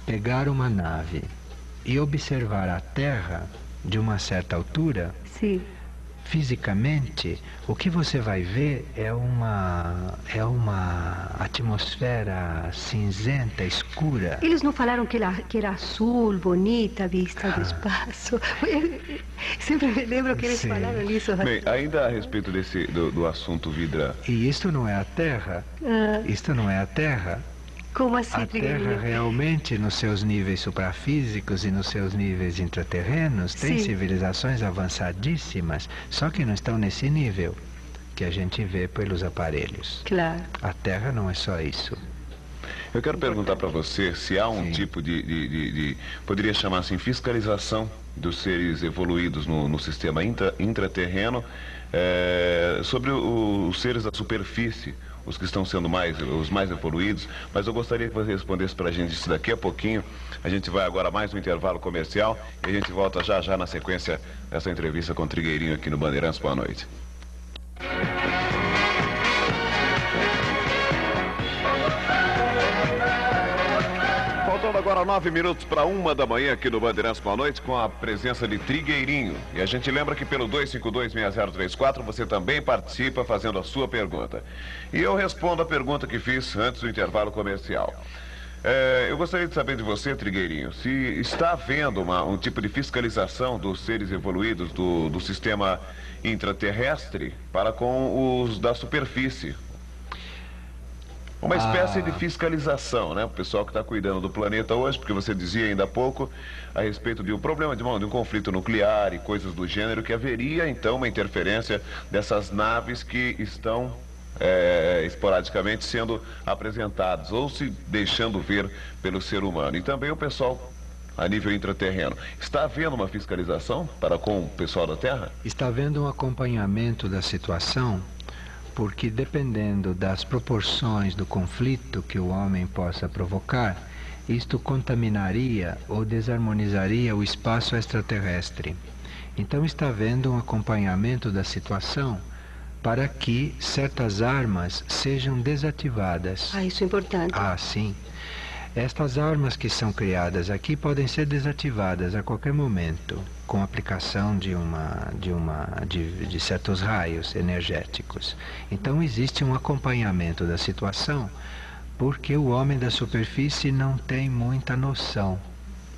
pegar uma nave e observar a Terra de uma certa altura, Sim. fisicamente, o que você vai ver é uma atmosfera cinzenta, escura. Eles não falaram que era azul, bonita a vista do espaço? Sempre me lembro que eles falaram isso. Bem, ainda a respeito do assunto Vidra. E isto não é a Terra? Isto não é a Terra? Como assim, a Terra realmente, nos seus níveis suprafísicos e nos seus níveis intraterrenos, tem civilizações avançadíssimas, só que não estão nesse nível que a gente vê pelos aparelhos. Claro. A Terra não é só isso. Eu quero perguntar para você se há um tipo de poderia chamar assim, fiscalização dos seres evoluídos no sistema intraterreno sobre os seres da superfície, os que estão sendo os mais evoluídos, mas eu gostaria que você respondesse para a gente isso daqui a pouquinho. A gente vai agora a mais um intervalo comercial e a gente volta já na sequência dessa entrevista com o Trigueirinho aqui no Bandeirantes. Boa noite. Faltando agora 9 minutos para 1 da manhã aqui no Bandeirantes Boa Noite, com a presença de Trigueirinho. E a gente lembra que pelo 2526034 você também participa fazendo a sua pergunta. E eu respondo a pergunta que fiz antes do intervalo comercial. Eu gostaria de saber de você, Trigueirinho, se está havendo um tipo de fiscalização dos seres evoluídos do sistema intraterrestre para com os da superfície. Uma espécie de fiscalização, né? O pessoal que está cuidando do planeta hoje, porque você dizia ainda há pouco a respeito de um problema de um conflito nuclear e coisas do gênero, que haveria então uma interferência dessas naves que estão esporadicamente sendo apresentadas ou se deixando ver pelo ser humano. E também o pessoal a nível intraterreno. Está havendo uma fiscalização para com o pessoal da Terra? Está havendo um acompanhamento da situação, porque dependendo das proporções do conflito que o homem possa provocar, isto contaminaria ou desarmonizaria o espaço extraterrestre. Então está havendo um acompanhamento da situação para que certas armas sejam desativadas. Isso é importante. Sim. Estas armas que são criadas aqui podem ser desativadas a qualquer momento, com a aplicação de certos raios energéticos. Então existe um acompanhamento da situação, porque o homem da superfície não tem muita noção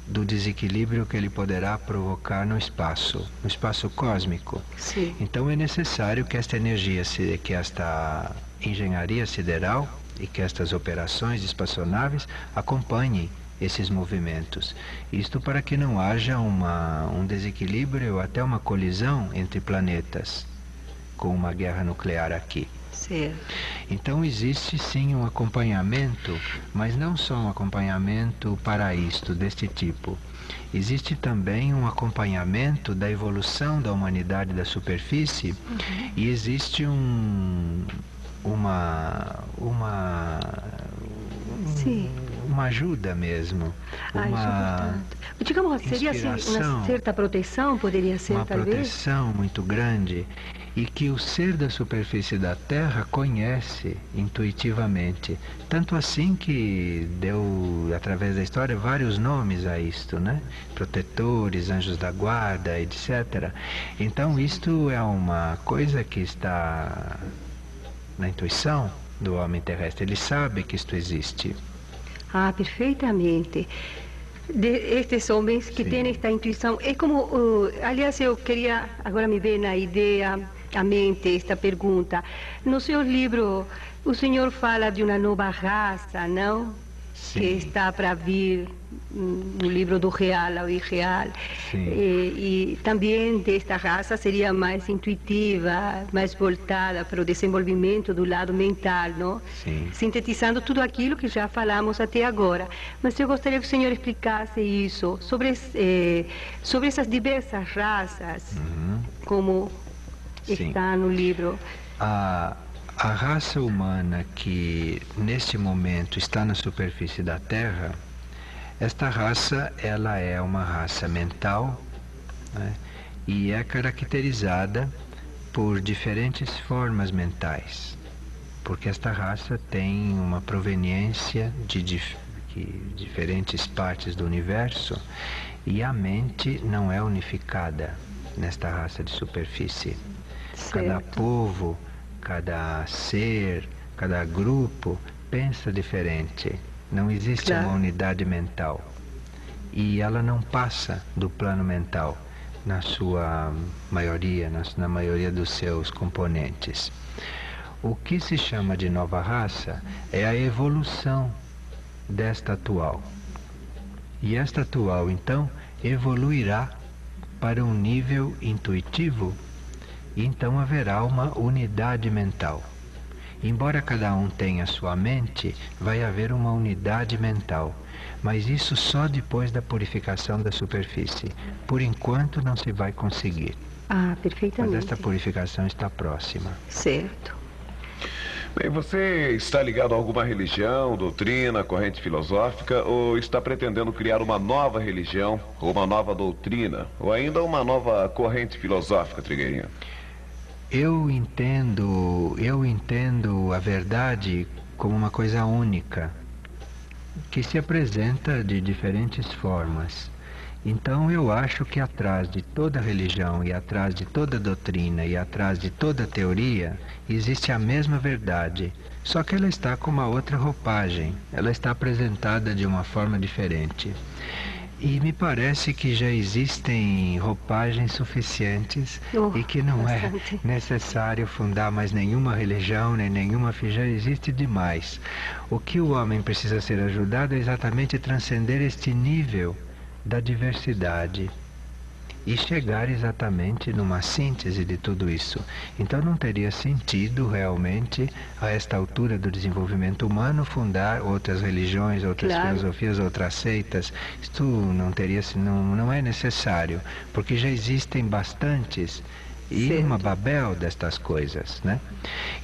do desequilíbrio que ele poderá provocar no espaço cósmico. Sim. Então é necessário que esta energia, que esta engenharia sideral e que estas operações de espaçonaves acompanhem esses movimentos. Isto para que não haja um desequilíbrio ou até uma colisão entre planetas, com uma guerra nuclear aqui. Certo. Então existe sim um acompanhamento, mas não só um acompanhamento para isto, deste tipo. Existe também um acompanhamento da evolução da humanidade da superfície, e existe uma ajuda mesmo, digamos, seria assim, uma certa proteção, poderia ser, talvez? Uma proteção muito grande, e que o ser da superfície da Terra conhece intuitivamente. Tanto assim que deu, através da história, vários nomes a isto, né? Protetores, anjos da guarda, etc. Então isto é uma coisa que está na intuição do homem terrestre. Ele sabe que isto existe. Ah, perfeitamente. Estes homens que têm esta intuição, é como, aliás, eu queria, agora me vem na ideia, à mente, esta pergunta. No seu livro, o senhor fala de uma nova raça, não? Sim. Que está para vir no livro do real ao irreal. E também desta raça seria mais intuitiva, mais voltada para o desenvolvimento do lado mental, não? Sim. Sintetizando tudo aquilo que já falamos até agora. Mas eu gostaria que o senhor explicasse isso, sobre essas diversas raças, como está no livro. A raça humana que neste momento está na superfície da Terra, esta raça, ela é uma raça mental, né? E é caracterizada por diferentes formas mentais, porque esta raça tem uma proveniência de diferentes partes do universo, e a mente não é unificada nesta raça de superfície. Certo. Cada povo, cada ser, cada grupo pensa diferente. Não existe uma unidade mental. E ela não passa do plano mental, na sua maioria, na maioria dos seus componentes. O que se chama de nova raça é a evolução desta atual. E esta atual, então, evoluirá para um nível intuitivo, e então haverá uma unidade mental. Embora cada um tenha sua mente, vai haver uma unidade mental, mas isso só depois da purificação da superfície. Por enquanto não se vai conseguir. Ah, perfeitamente. Mas esta purificação está próxima. Certo. Bem, você está ligado a alguma religião, doutrina, corrente filosófica, ou está pretendendo criar uma nova religião, ou uma nova doutrina, ou ainda uma nova corrente filosófica, Trigueirinho? Eu entendo a verdade como uma coisa única, que se apresenta de diferentes formas. Então eu acho que atrás de toda religião, e atrás de toda doutrina, e atrás de toda teoria, existe a mesma verdade, só que ela está com uma outra roupagem, ela está apresentada de uma forma diferente. E me parece que já existem roupagens suficientes e que não é necessário fundar mais nenhuma religião, nem nenhuma fé, já existe demais. O que o homem precisa ser ajudado é exatamente transcender este nível da diversidade e chegar exatamente numa síntese de tudo isso. Então não teria sentido realmente, a esta altura do desenvolvimento humano, fundar outras religiões, outras filosofias, outras seitas. Isto não é necessário, porque já existem bastantes e uma babel destas coisas, né?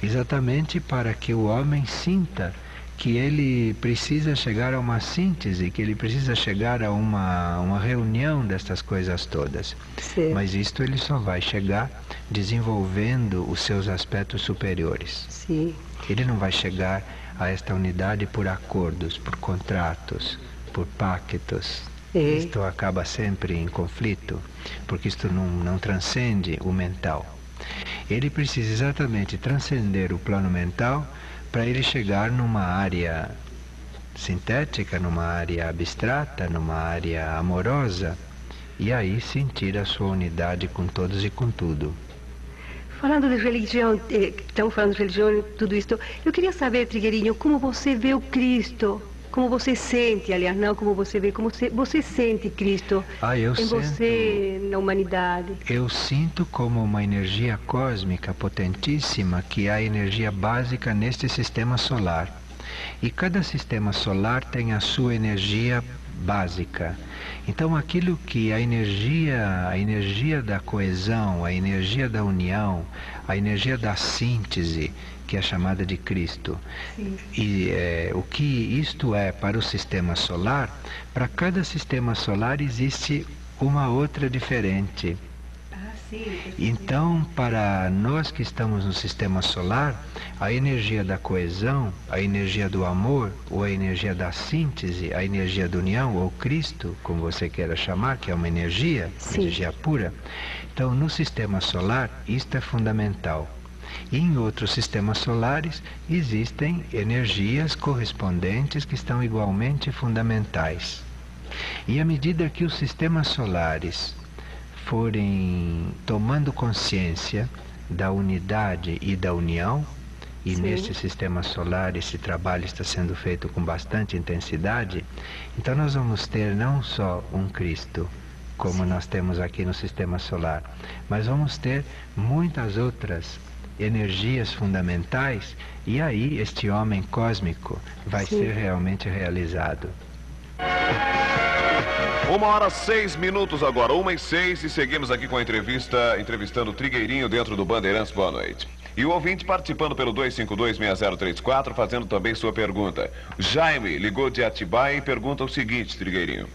Exatamente para que o homem sinta que ele precisa chegar a uma síntese, que ele precisa chegar a uma reunião destas coisas todas. Sim. Mas isto ele só vai chegar desenvolvendo os seus aspectos superiores. Sim. Ele não vai chegar a esta unidade por acordos, por contratos, por pactos. Isto acaba sempre em conflito, porque isto não transcende o mental. Ele precisa exatamente transcender o plano mental para ele chegar numa área sintética, numa área abstrata, numa área amorosa, e aí sentir a sua unidade com todos e com tudo. Falando de religião, estamos falando de religião e tudo isso, eu queria saber, Trigueirinho, como você vê o Cristo como você sente, aliás, não como você vê, como você sente Cristo em você, na humanidade. Eu sinto como uma energia cósmica potentíssima, que é a energia básica neste sistema solar. E cada sistema solar tem a sua energia básica. Então aquilo que a energia da coesão, a energia da união, a energia da síntese, que é chamada de Cristo. Sim. E o que isto é para o sistema solar, para cada sistema solar existe uma outra diferente. Então, para nós que estamos no sistema solar, a energia da coesão, a energia do amor, ou a energia da síntese, a energia da união, ou Cristo, como você queira chamar, que é uma energia, energia pura. Então, no sistema solar, isto é fundamental. E em outros sistemas solares existem energias correspondentes que estão igualmente fundamentais. E à medida que os sistemas solares forem tomando consciência da unidade e da união, e neste sistema solar esse trabalho está sendo feito com bastante intensidade, então nós vamos ter não só um Cristo, como nós temos aqui no sistema solar, mas vamos ter muitas outras energias fundamentais, e aí este homem cósmico vai ser realmente realizado. 1h06 agora, 1h06, e seguimos aqui com a entrevistando o Trigueirinho dentro do Bandeirantes. Boa noite. E o ouvinte participando pelo 2526034, fazendo também sua pergunta. Jaime ligou de Atibaia e pergunta o seguinte, Trigueirinho: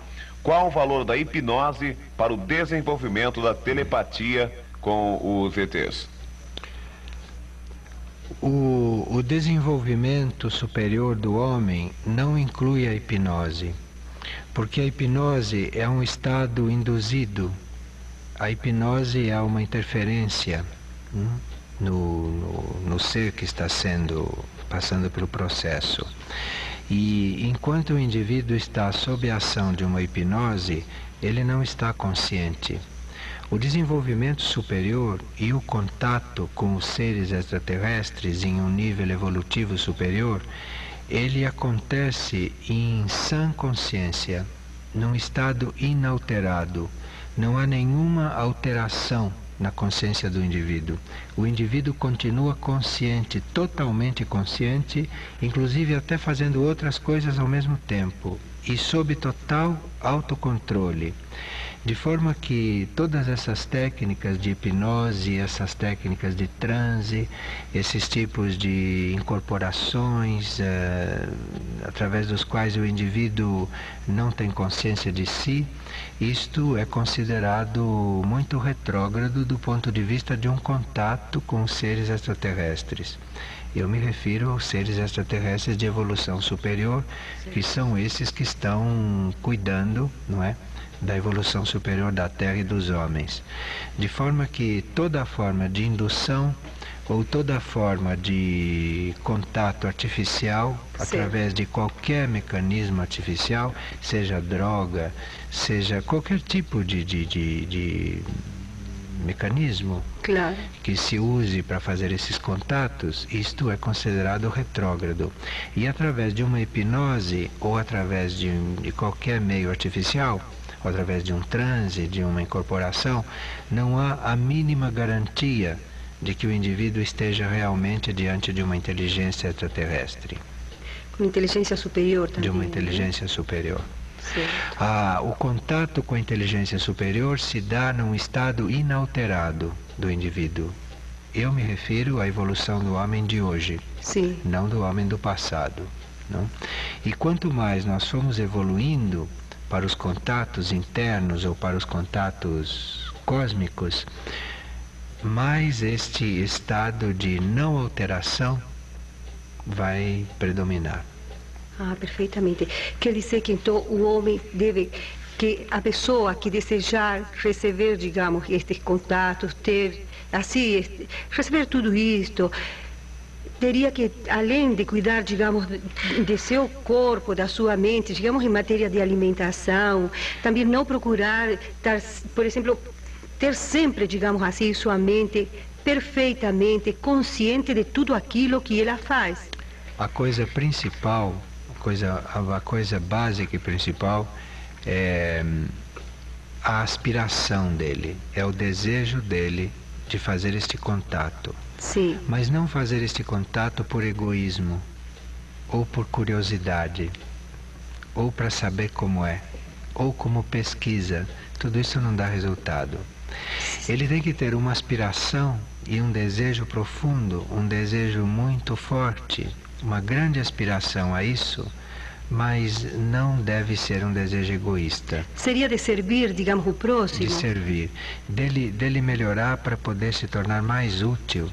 qual o valor da hipnose para o desenvolvimento da telepatia com os ETs? O desenvolvimento superior do homem não inclui a hipnose, porque a hipnose é um estado induzido. A hipnose é uma interferência no ser que está passando pelo processo. E enquanto o indivíduo está sob a ação de uma hipnose, ele não está consciente. O desenvolvimento superior e o contato com os seres extraterrestres em um nível evolutivo superior, ele acontece em sã consciência, num estado inalterado. Não há nenhuma alteração na consciência do indivíduo. O indivíduo continua consciente, totalmente consciente, inclusive até fazendo outras coisas ao mesmo tempo, e sob total autocontrole. De forma que todas essas técnicas de hipnose, essas técnicas de transe, esses tipos de incorporações através dos quais o indivíduo não tem consciência de si, isto é considerado muito retrógrado do ponto de vista de um contato com os seres extraterrestres. Eu me refiro aos seres extraterrestres de evolução superior, que são esses que estão cuidando, não é, da evolução superior da Terra e dos homens. De forma que toda forma de indução ou toda forma de contato artificial, através de qualquer mecanismo artificial, seja droga, seja qualquer tipo de mecanismo que se use para fazer esses contatos, isto é considerado retrógrado. E através de uma hipnose ou através de qualquer meio artificial, ou através de um transe, de uma incorporação, não há a mínima garantia de que o indivíduo esteja realmente diante de uma inteligência extraterrestre. Uma inteligência superior também. De uma inteligência superior. O contato com a inteligência superior se dá num estado inalterado do indivíduo. Eu me refiro à evolução do homem de hoje, não do homem do passado, não? E quanto mais nós formos evoluindo para os contatos internos ou para os contatos cósmicos, mais este estado de não alteração vai predominar. Perfeitamente. Quer dizer que então o homem deve, que a pessoa que desejar receber, digamos, estes contatos, ter, assim, receber tudo isto, teria que, além de cuidar, digamos, de seu corpo, da sua mente, digamos, em matéria de alimentação, também não procurar, por exemplo, ter sempre, digamos assim, sua mente perfeitamente consciente de tudo aquilo que ela faz. A coisa principal a coisa básica e principal é a aspiração dele, é o desejo dele de fazer este contato. Sim. Mas não fazer este contato por egoísmo, ou por curiosidade, ou para saber como é, ou como pesquisa. Tudo isso não dá resultado. Ele tem que ter uma aspiração e um desejo profundo, um desejo muito forte, uma grande aspiração a isso, mas não deve ser um desejo egoísta. Seria de servir, digamos, o próximo? De servir, dele melhorar para poder se tornar mais útil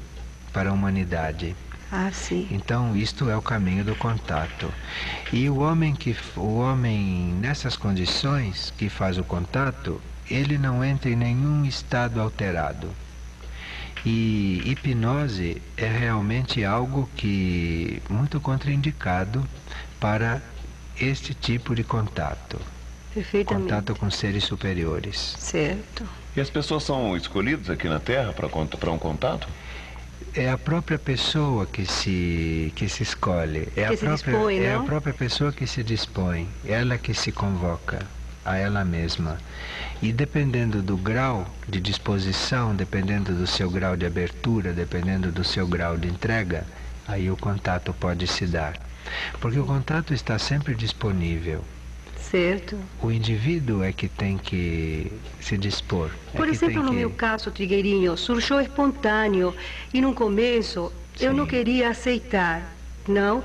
para a humanidade. Ah, sim. Então, isto é o caminho do contato. E o homem nessas condições que faz o contato, ele não entra em nenhum estado alterado. E hipnose é realmente algo que muito contraindicado para este tipo de contato. Perfeitamente. Contato com seres superiores. Certo. E as pessoas são escolhidas aqui na Terra para um contato? É a própria pessoa que se escolhe. É a própria pessoa que se dispõe. Ela que se convoca a ela mesma. E dependendo do grau de disposição, dependendo do seu grau de abertura, dependendo do seu grau de entrega, aí o contato pode se dar. Porque o contato está sempre disponível. Certo. O indivíduo é que tem que se dispor. Por exemplo, no meu caso, Trigueirinho, surgiu espontâneo e no começo eu não queria aceitar, não?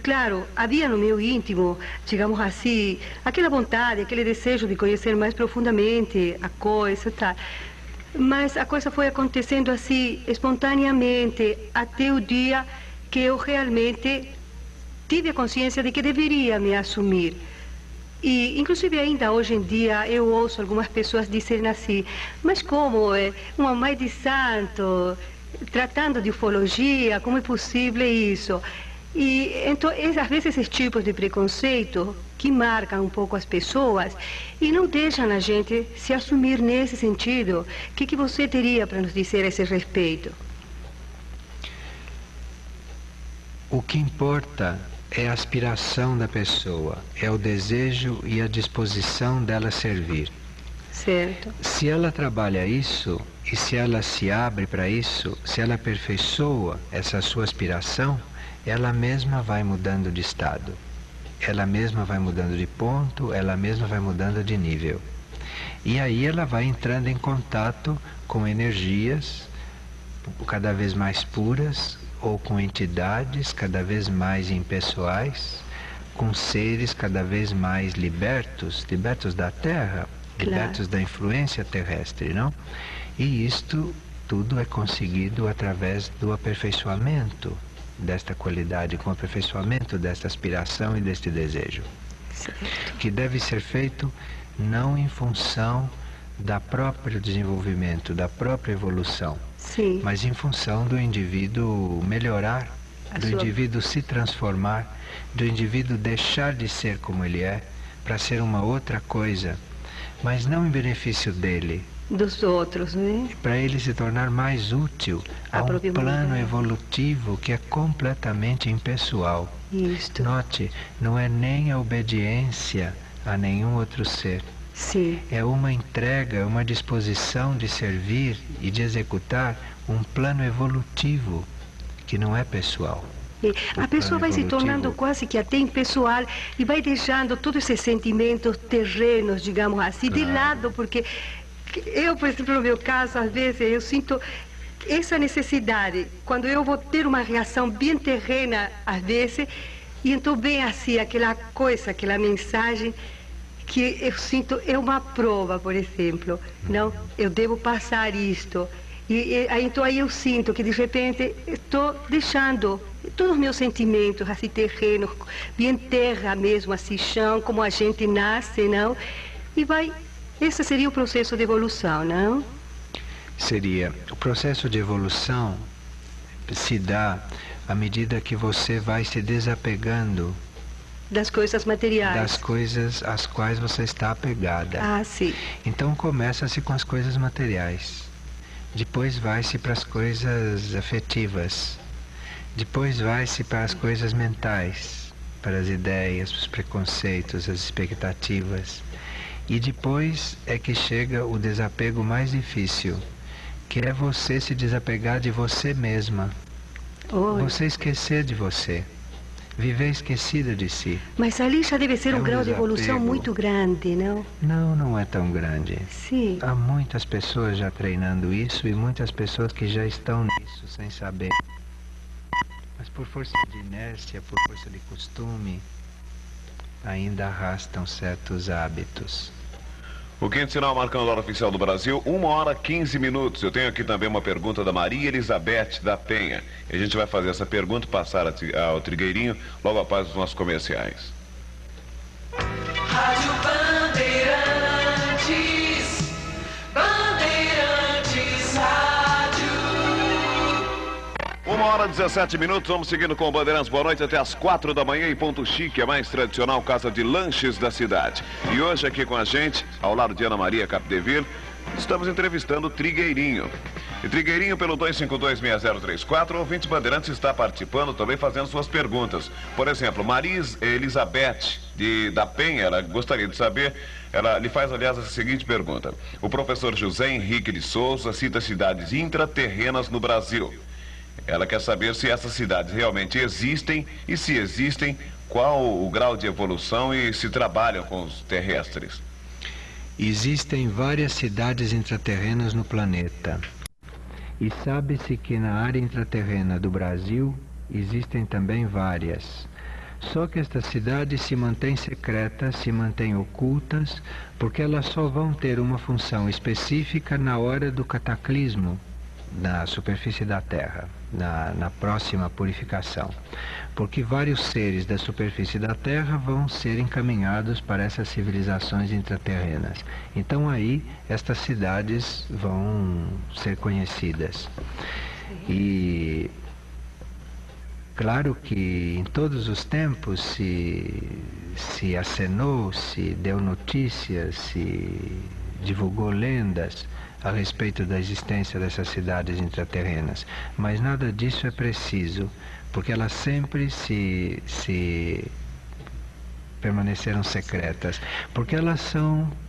Claro, havia no meu íntimo, digamos assim, aquela vontade, aquele desejo de conhecer mais profundamente a coisa, tá? Mas a coisa foi acontecendo assim, espontaneamente, até o dia que eu realmente tive a consciência de que deveria me assumir. E, inclusive, ainda hoje em dia, eu ouço algumas pessoas dizerem assim, mas como é uma mãe de santo, tratando de ufologia, como é possível isso? E, então, às vezes, esses tipos de preconceito que marcam um pouco as pessoas e não deixam a gente se assumir nesse sentido. O que você teria para nos dizer a esse respeito? O que importa é a aspiração da pessoa, é o desejo e a disposição dela servir. Certo. Se ela trabalha isso e se ela se abre para isso, se ela aperfeiçoa essa sua aspiração, ela mesma vai mudando de estado, ela mesma vai mudando de ponto, ela mesma vai mudando de nível. E aí ela vai entrando em contato com energias cada vez mais puras, ou com entidades cada vez mais impessoais, com seres cada vez mais libertos da Terra, libertos da influência terrestre, não? E isto tudo é conseguido através do aperfeiçoamento desta qualidade, com o aperfeiçoamento desta aspiração e deste desejo, que deve ser feito não em função do próprio desenvolvimento, da própria evolução, sim, mas em função do indivíduo melhorar, do indivíduo se transformar, do indivíduo deixar de ser como ele é, para ser uma outra coisa, mas não em benefício dele, dos outros, né? Para ele se tornar mais útil a um plano evolutivo que é completamente impessoal. Isto. Note, não é nem a obediência a nenhum outro ser. Sim. É uma entrega, uma disposição de servir e de executar um plano evolutivo que não é pessoal. E a pessoa vai se tornando quase que até impessoal e vai deixando todos esses sentimentos terrenos, digamos assim, de lado, porque eu, por exemplo, no meu caso, às vezes eu sinto essa necessidade, quando eu vou ter uma reação bem terrena, às vezes, e então bem assim, aquela coisa, aquela mensagem que eu sinto é uma prova, por exemplo, não? Eu devo passar isto. Então aí eu sinto que de repente estou deixando todos os meus sentimentos assim terrenos, bem terra mesmo, assim chão, como a gente nasce, não? E vai, esse seria o processo de evolução, não? Seria. O processo de evolução se dá à medida que você vai se desapegando das coisas materiais, das coisas às quais você está apegada. Ah, sim. Então começa-se com as coisas materiais, depois vai-se para as coisas afetivas, depois vai-se para as coisas mentais, para as ideias, os preconceitos, as expectativas. E depois é que chega o desapego mais difícil, que é você se desapegar de você mesma. Você esquecer de você. Viver esquecida de si. Mas ali já deve ser um grau de evolução muito grande, não? Não, não é tão grande. Sim. Há muitas pessoas já treinando isso e muitas pessoas que já estão nisso sem saber. Mas por força de inércia, por força de costume, ainda arrastam certos hábitos. O quinto sinal marcando a hora oficial do Brasil, 1h15. Eu tenho aqui também uma pergunta da Maria Elizabeth da Penha. E a gente vai fazer essa pergunta e passar ao Trigueirinho logo após os nossos comerciais. Rádio Bandeirantes, Bandeirantes Rádio. 1h17, vamos seguindo com o Bandeirantes. Boa noite até as 4 da manhã em Ponto Chique, a mais tradicional casa de lanches da cidade. E hoje aqui com a gente, ao lado de Ana Maria Capdeville, estamos entrevistando o Trigueirinho. E Trigueirinho pelo 2526034, o ouvinte Bandeirantes está participando também, fazendo suas perguntas. Por exemplo, Maria Elizabeth da Penha, ela gostaria de saber, ela lhe faz aliás a seguinte pergunta. O professor José Henrique de Souza cita cidades intraterrenas no Brasil. Ela quer saber se essas cidades realmente existem e, se existem, qual o grau de evolução e se trabalham com os terrestres. Existem várias cidades intraterrenas no planeta. E sabe-se que na área intraterrena do Brasil existem também várias. Só que estas cidades se mantêm secretas, se mantêm ocultas, porque elas só vão ter uma função específica na hora do cataclismo na superfície da Terra, na próxima purificação. Porque vários seres da superfície da Terra vão ser encaminhados para essas civilizações intraterrenas. Então aí estas cidades vão ser conhecidas. E claro que em todos os tempos se acenou, se deu notícias, se divulgou lendas a respeito da existência dessas cidades intraterrenas, mas nada disso é preciso, porque elas sempre se permaneceram secretas, porque elas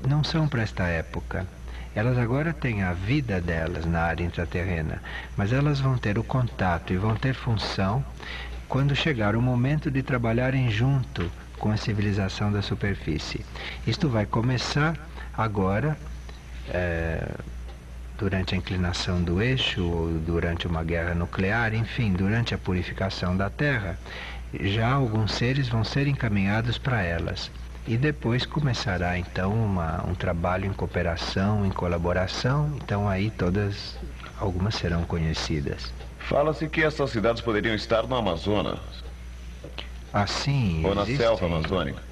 não são para esta época. Elas agora têm a vida delas na área intraterrena, mas elas vão ter o contato e vão ter função quando chegar o momento de trabalharem junto com a civilização da superfície. Isto vai começar agora, durante a inclinação do eixo, ou durante uma guerra nuclear, enfim, durante a purificação da Terra, já alguns seres vão ser encaminhados para elas. E depois começará então um trabalho em cooperação, em colaboração, então aí algumas serão conhecidas. Fala-se que essas cidades poderiam estar no Amazonas. Assim, ou na selva amazônica.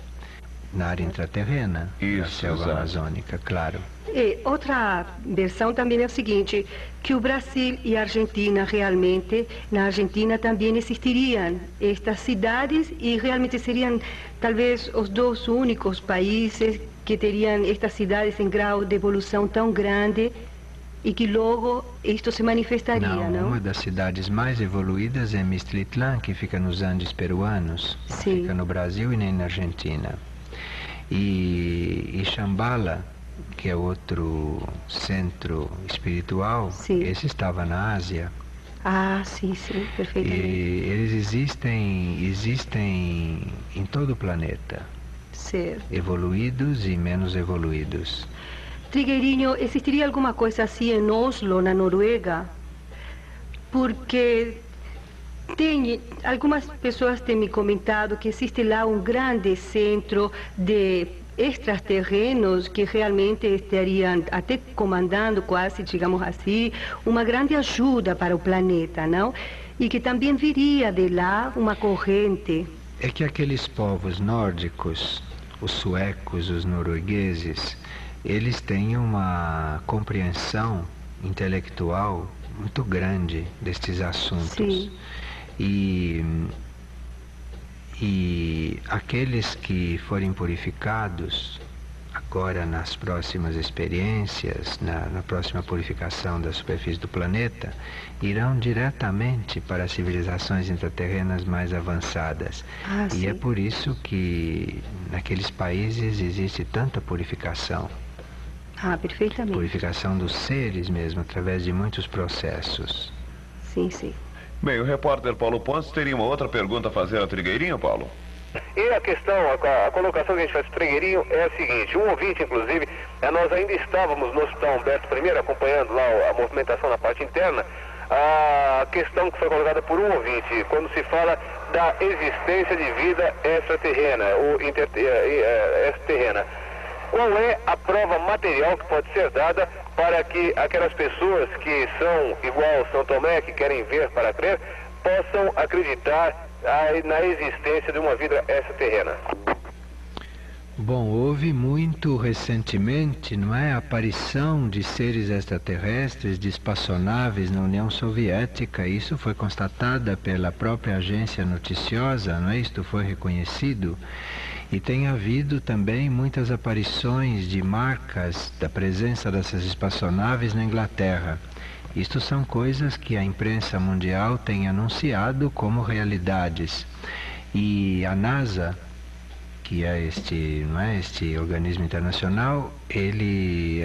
Na área intraterrena, isso, na selva amazônica, claro. E outra versão também é o seguinte, que o Brasil e a Argentina realmente, na Argentina também existiriam estas cidades e realmente seriam talvez os dois únicos países que teriam estas cidades em grau de evolução tão grande e que logo isto se manifestaria, não? Uma das cidades mais evoluídas é Mixtlitlán, que fica nos Andes peruanos, Sim. Fica no Brasil e nem na Argentina. E Shambhala, que é outro centro espiritual, Sim. Esse estava na Ásia. Ah, sim, perfeitamente. E eles existem em todo o planeta. Certo. Evoluídos e menos evoluídos. Trigueirinho, existiria alguma coisa assim em Oslo, na Noruega? Porque algumas pessoas têm me comentado que existe lá um grande centro de extraterrenos que realmente estariam até comandando quase, digamos assim, uma grande ajuda para o planeta, não? E que também viria de lá uma corrente. É que aqueles povos nórdicos, os suecos, os noruegueses, eles têm uma compreensão intelectual muito grande destes assuntos. Sim. E aqueles que forem purificados agora nas próximas experiências, na próxima purificação da superfície do planeta, irão diretamente para as civilizações intraterrenas mais avançadas. E sim. é por isso que naqueles países existe tanta purificação. Perfeitamente. Purificação dos seres mesmo, através de muitos processos. Sim, sim. Bem, o repórter Paulo Pontes teria uma outra pergunta a fazer a Trigueirinho, Paulo? E a questão, a colocação que a gente faz para o Trigueirinho é a seguinte: um ouvinte, inclusive, nós ainda estávamos no Hospital Humberto I, acompanhando lá a movimentação na parte interna, a questão que foi colocada por um ouvinte, quando se fala da existência de vida extraterrena, ou extraterrena. Qual é a prova material que pode ser dada para que aquelas pessoas que são igual São Tomé, que querem ver para crer, possam acreditar na existência de uma vida extraterrena? Bom, houve muito recentemente, não é, a aparição de seres extraterrestres, de espaçonaves na União Soviética. Isso foi constatada pela própria agência noticiosa, não é? Isto foi reconhecido. E tem havido também muitas aparições de marcas da presença dessas espaçonaves na Inglaterra. Isto são coisas que a imprensa mundial tem anunciado como realidades. E a NASA, que é este organismo internacional, ele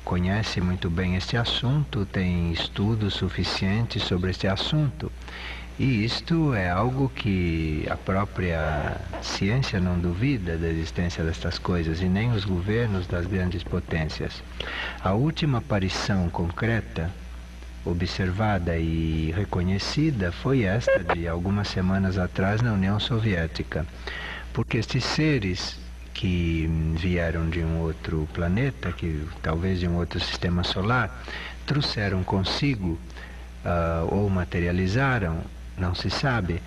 conhece muito bem este assunto, tem estudos suficientes sobre este assunto. E isto é algo que a própria ciência não duvida da existência destas coisas, e nem os governos das grandes potências. A última aparição concreta, observada e reconhecida, foi esta de algumas semanas atrás na União Soviética. Porque estes seres que vieram de um outro planeta, que talvez de um outro sistema solar, trouxeram consigo, ou materializaram, não se sabe,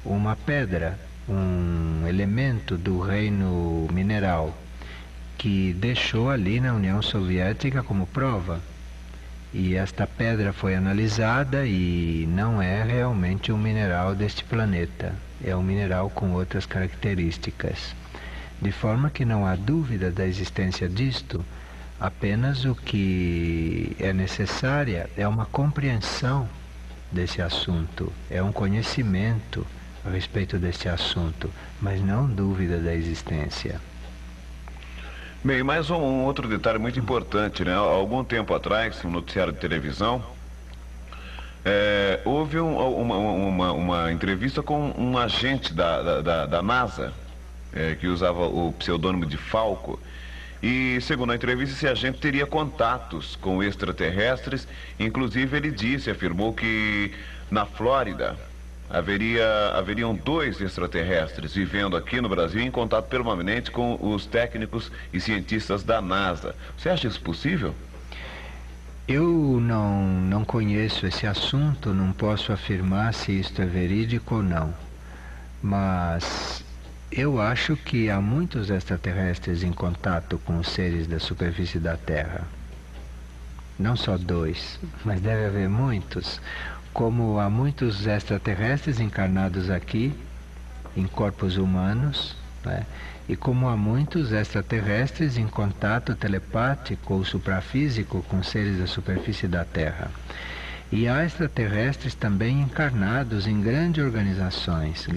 uma pedra, um elemento do reino mineral, que deixou ali na União Soviética como prova. E esta pedra foi analisada e não é realmente um mineral deste planeta. É um mineral com outras características. De forma que não há dúvida da existência disto, apenas o que é necessária é uma compreensão desse assunto, é um conhecimento a respeito deste assunto, mas não dúvida da existência. Bem, mais um outro detalhe muito importante, né? Há algum tempo atrás, um noticiário de televisão, houve uma entrevista com um agente da NASA, que usava o pseudônimo de Falco, e segundo a entrevista, esse agente teria contatos com extraterrestres. Inclusive ele afirmou que na Flórida haveriam 2 extraterrestres vivendo aqui no Brasil em contato permanente com os técnicos e cientistas da NASA. Você acha isso possível? Eu não conheço esse assunto, não posso afirmar se isto é verídico ou não, mas eu acho que há muitos extraterrestres em contato com os seres da superfície da Terra. Não só 2, mas deve haver muitos. Como há muitos extraterrestres encarnados aqui, em corpos humanos, né? E como há muitos extraterrestres em contato telepático ou suprafísico com seres da superfície da Terra. E há extraterrestres também encarnados em grandes organizações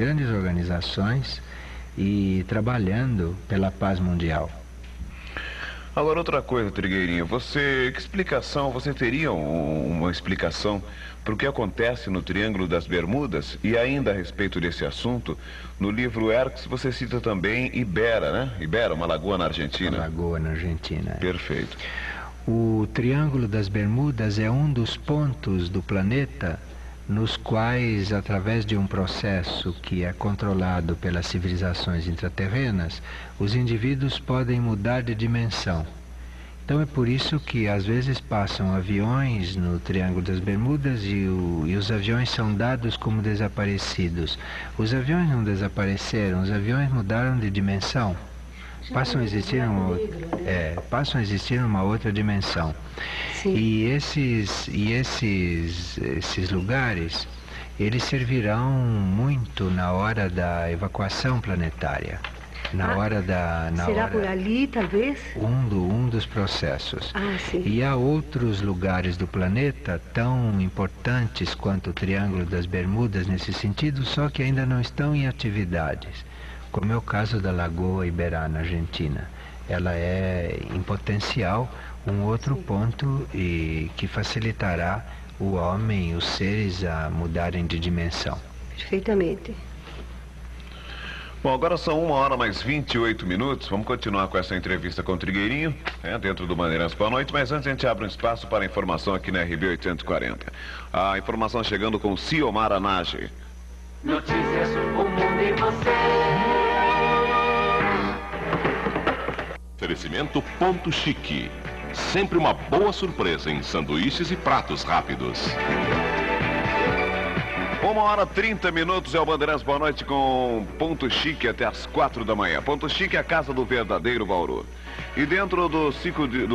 e trabalhando pela paz mundial. Agora, outra coisa, Trigueirinho, você teria uma explicação para o que acontece no Triângulo das Bermudas? E ainda a respeito desse assunto, no livro Herx você cita também Ibera, né? Ibera, uma lagoa na Argentina. Uma lagoa na Argentina. Perfeito. O Triângulo das Bermudas é um dos pontos do planeta nos quais, através de um processo que é controlado pelas civilizações intraterrenas, os indivíduos podem mudar de dimensão. Então é por isso que às vezes passam aviões no Triângulo das Bermudas e os aviões são dados como desaparecidos. Os aviões não desapareceram, os aviões mudaram de dimensão. Passam a existir numa outra dimensão. Sim. E esses lugares, eles servirão muito na hora da evacuação planetária. Será por ali, talvez? Um dos processos. Sim. E há outros lugares do planeta tão importantes quanto o Triângulo das Bermudas nesse sentido, só que ainda não estão em atividades, como é o caso da Lagoa Iberá, na Argentina. Ela é, em potencial, um outro ponto e que facilitará o homem, os seres a mudarem de dimensão. Perfeitamente. Bom, agora são 1h mais 28. Vamos continuar com essa entrevista com o Trigueirinho, dentro do Bandeirantes Boa Noite, mas antes a gente abre um espaço para a informação aqui na RB 840. A informação chegando com Ciomar Anage. Notícias, o mundo em você. Oferecimento Ponto Chique. Sempre uma boa surpresa em sanduíches e pratos rápidos. 1h30 é o Bandeirantes Boa Noite com Ponto Chique até as 4 da manhã. Ponto Chique é a casa do verdadeiro Bauru. E dentro do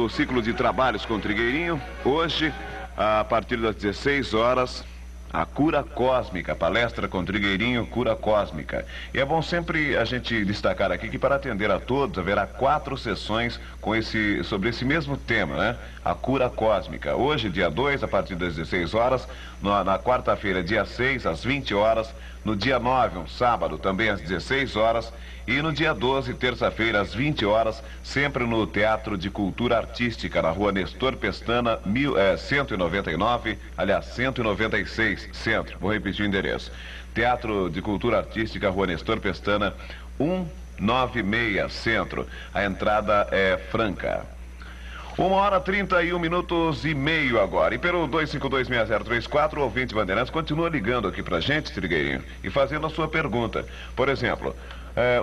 ciclo de trabalhos com o Trigueirinho, hoje, a partir das 16 horas, a Cura Cósmica, palestra com Trigueirinho, Cura Cósmica. E é bom sempre a gente destacar aqui que para atender a todos, haverá 4 sessões sobre esse mesmo tema, né? A Cura Cósmica. Hoje, dia 2, a partir das 16 horas, na quarta-feira, dia 6, às 20 horas, no dia 9, um sábado, também às 16 horas, e no dia 12, terça-feira, às 20 horas, sempre no Teatro de Cultura Artística, na rua Nestor Pestana, 199, aliás, 196, Centro. Vou repetir o endereço. Teatro de Cultura Artística, rua Nestor Pestana, 196, Centro. A entrada é franca. 1h31 agora. E pelo 2526034, o ouvinte Bandeirantes continua ligando aqui pra gente, Trigueirinho, e fazendo a sua pergunta. Por exemplo,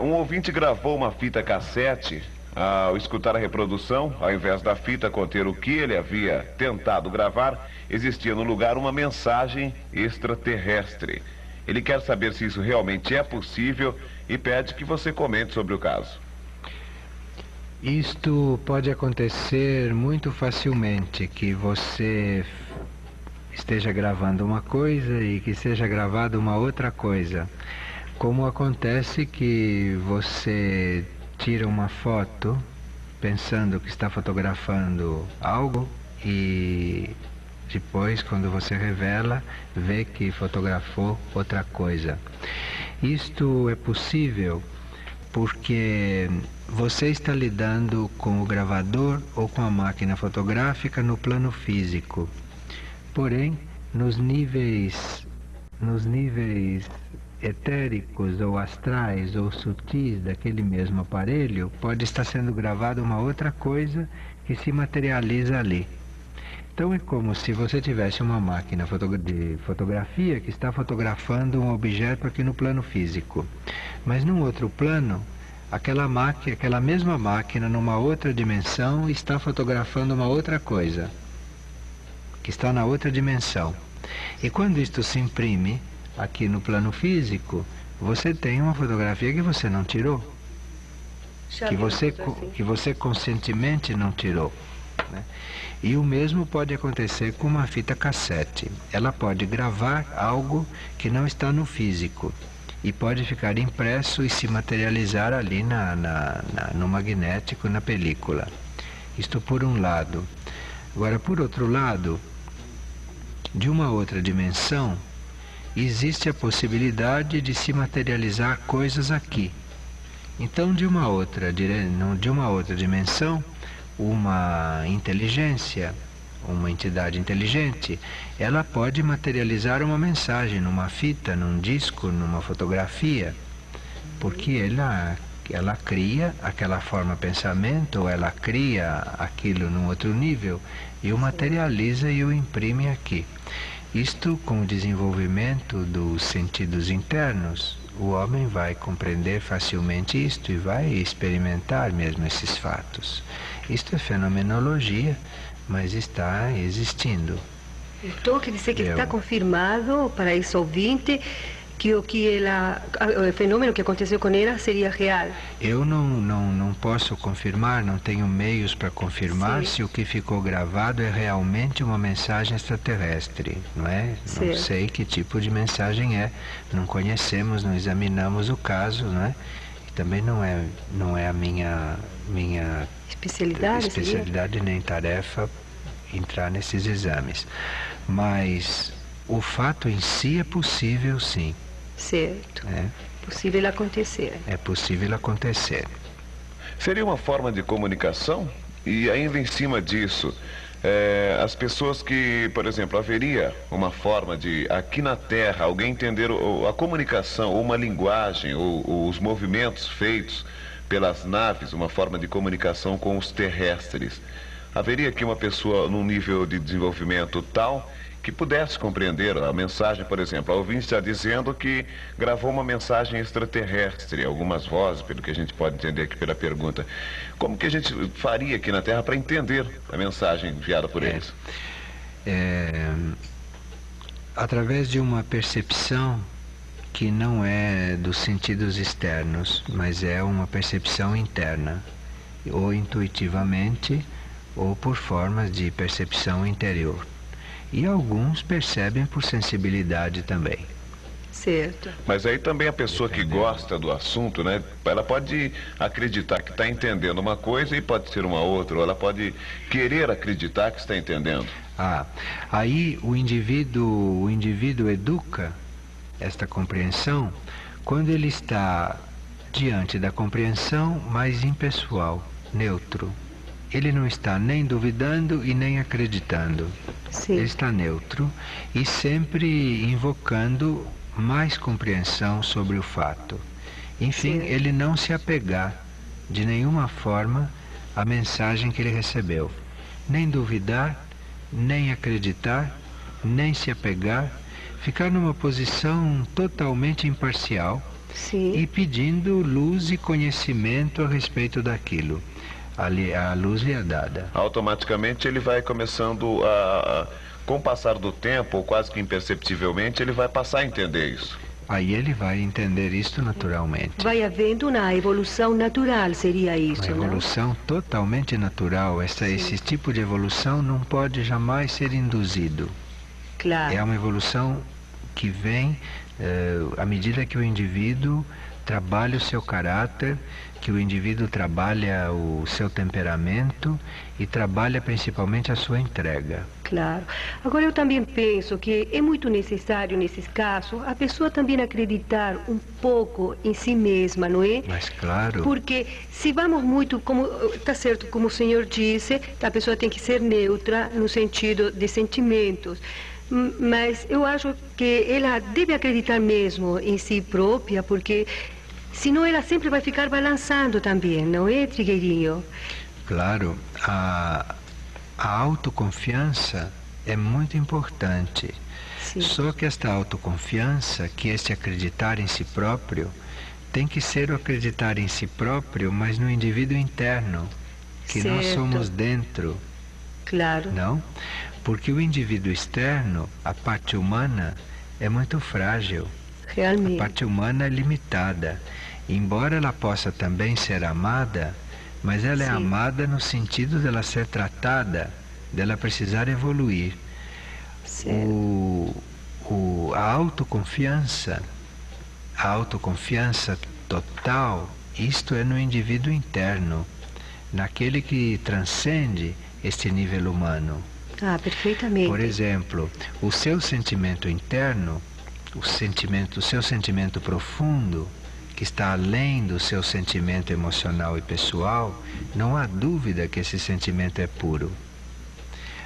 um ouvinte gravou uma fita cassete. Ao escutar a reprodução, ao invés da fita conter o que ele havia tentado gravar, existia no lugar uma mensagem extraterrestre. Ele quer saber se isso realmente é possível e pede que você comente sobre o caso. Isto pode acontecer muito facilmente, que você esteja gravando uma coisa e que seja gravada uma outra coisa. Como acontece que você tira uma foto pensando que está fotografando algo e depois, quando você revela, vê que fotografou outra coisa. Isto é possível porque você está lidando com o gravador ou com a máquina fotográfica no plano físico. Porém, nos níveis etéricos ou astrais ou sutis daquele mesmo aparelho, pode estar sendo gravada uma outra coisa que se materializa ali. Então é como se você tivesse uma máquina de fotografia que está fotografando um objeto aqui no plano físico. Mas num outro plano, aquela mesma máquina, numa outra dimensão, está fotografando uma outra coisa, que está na outra dimensão. E quando isto se imprime aqui no plano físico, você tem uma fotografia que você não tirou, que você conscientemente não tirou, né? E o mesmo pode acontecer com uma fita cassete. Ela pode gravar algo que não está no físico e pode ficar impresso e se materializar ali no magnético, na película. Isto por um lado. Agora, por outro lado, de uma outra dimensão, existe a possibilidade de se materializar coisas aqui. Então, de uma outra dimensão, uma inteligência, uma entidade inteligente, ela pode materializar uma mensagem numa fita, num disco, numa fotografia, porque ela cria aquela forma pensamento, ou ela cria aquilo num outro nível e o materializa e o imprime aqui. Isto, com o desenvolvimento dos sentidos internos, o homem vai compreender facilmente isto e vai experimentar mesmo esses fatos. Isto é fenomenologia, mas está existindo. Então, quer dizer que está confirmado para esse ouvinte que o fenômeno que aconteceu com ela seria real. Eu não posso confirmar, não tenho meios para confirmar se o que ficou gravado é realmente uma mensagem extraterrestre, não é? Não sei que tipo de mensagem é, não conhecemos, não examinamos o caso, não é? que também não é a minha especialidade nem tarefa entrar nesses exames. Mas o fato em si é possível, sim. Certo. Possível acontecer. É possível acontecer. Seria uma forma de comunicação? E ainda em cima disso, as pessoas que, por exemplo, haveria uma forma de, aqui na Terra, alguém entender a comunicação, ou uma linguagem, ou os movimentos feitos pelas naves, uma forma de comunicação com os terrestres. Haveria aqui uma pessoa num nível de desenvolvimento tal que pudesse compreender a mensagem, por exemplo. A ouvinte está dizendo que gravou uma mensagem extraterrestre, algumas vozes, pelo que a gente pode entender aqui pela pergunta. Como que a gente faria aqui na Terra para entender a mensagem enviada por eles? Através de uma percepção que não é dos sentidos externos, mas é uma percepção interna, ou intuitivamente, ou por formas de percepção interior. E alguns percebem por sensibilidade também. Certo. Mas aí também a pessoa que gosta do assunto, né? Ela pode acreditar que está entendendo uma coisa e pode ser uma outra, ou ela pode querer acreditar que está entendendo. Aí o indivíduo educa esta compreensão quando ele está diante da compreensão mais impessoal, neutro. Ele não está nem duvidando e nem acreditando. Sim. Ele está neutro e sempre invocando mais compreensão sobre o fato. Enfim, ele não se apegar de nenhuma forma à mensagem que ele recebeu. Nem duvidar, nem acreditar, nem se apegar. Ficar numa posição totalmente imparcial. Sim. E pedindo luz e conhecimento a respeito daquilo. A luz lhe é dada. Automaticamente ele vai começando com o passar do tempo, ou quase que imperceptivelmente, ele vai passar a entender isso. Aí ele vai entender isso naturalmente. Vai havendo uma evolução natural, seria isso, uma evolução totalmente natural. Esse tipo de evolução não pode jamais ser induzido. Claro. É uma evolução que vem à medida que o indivíduo trabalha o seu caráter, que o indivíduo trabalha o seu temperamento e trabalha principalmente a sua entrega. Claro. Agora eu também penso que é muito necessário, nesses casos, a pessoa também acreditar um pouco em si mesma, não é? Mas claro. Porque se vamos muito, como está certo, como o senhor disse, a pessoa tem que ser neutra no sentido de sentimentos. Mas eu acho que ela deve acreditar mesmo em si própria, porque senão ela sempre vai ficar balançando também, não é, Trigueirinho? Claro, a autoconfiança é muito importante. Sim. Só que esta autoconfiança, que este acreditar em si próprio, tem que ser o acreditar em si próprio, mas no indivíduo interno, que nós somos dentro. Claro. Não? Porque o indivíduo externo, a parte humana, é muito frágil. Realmente. A parte humana é limitada. Embora ela possa também ser amada, mas ela é amada no sentido dela ser tratada, dela precisar evoluir. A autoconfiança total, isto é no indivíduo interno, naquele que transcende este nível humano. Perfeitamente. Por exemplo, o seu sentimento interno, o seu sentimento profundo, que está além do seu sentimento emocional e pessoal, não há dúvida que esse sentimento é puro.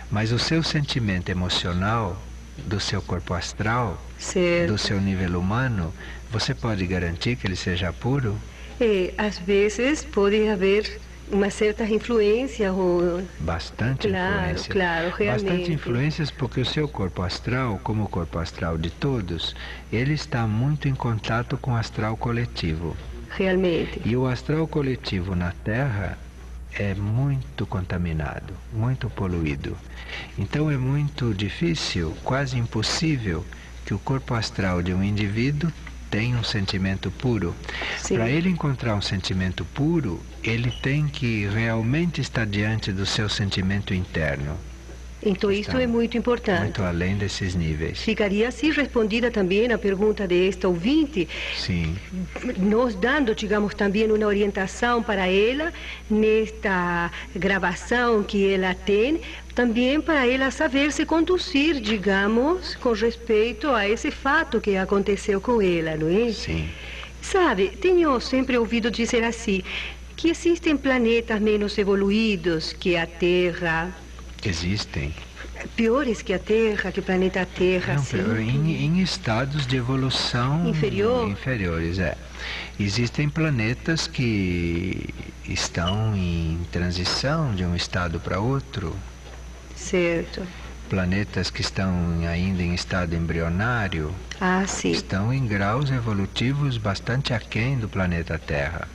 Mas o seu sentimento emocional, do seu corpo astral, do seu nível humano, você pode garantir que ele seja puro? Às vezes pode haver uma certa influência ou... Bastante influência. Claro, realmente. Bastante influências, porque o seu corpo astral, como o corpo astral de todos, ele está muito em contato com o astral coletivo. Realmente. E o astral coletivo na Terra é muito contaminado, muito poluído. Então é muito difícil, quase impossível, que o corpo astral de um indivíduo tenha um sentimento puro. Para ele encontrar um sentimento puro, ele tem que realmente estar diante do seu sentimento interno. Então isso é muito importante. Muito além desses níveis. Ficaria assim respondida também a pergunta desta ouvinte. Sim. Nós dando, digamos, também uma orientação para ela nesta gravação que ela tem, também para ela saber se conduzir, digamos, com respeito a esse fato que aconteceu com ela, não é? Sim. Sabe, tenho sempre ouvido dizer assim, que existem planetas menos evoluídos que a Terra. Existem. Piores que a Terra, que o planeta Terra, Não, sim. em estados de evolução inferiores, é. Existem planetas que estão em transição de um estado para outro. Certo. Planetas que estão ainda em estado embrionário. Ah, sim. Estão em graus evolutivos bastante aquém do planeta Terra.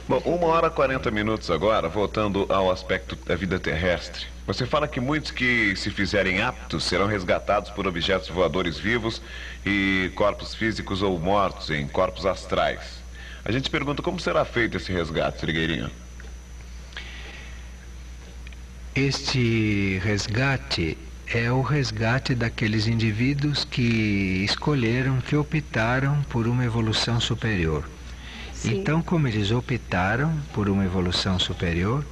Bom, 1h40 agora, voltando ao aspecto da vida terrestre. Você fala que muitos que se fizerem aptos serão resgatados por objetos voadores vivos e corpos físicos ou mortos em corpos astrais. A gente pergunta como será feito esse resgate, Trigueirinho? Este resgate é o resgate daqueles indivíduos que escolheram, que optaram por uma evolução superior. Sim. Então, como eles optaram por uma evolução superior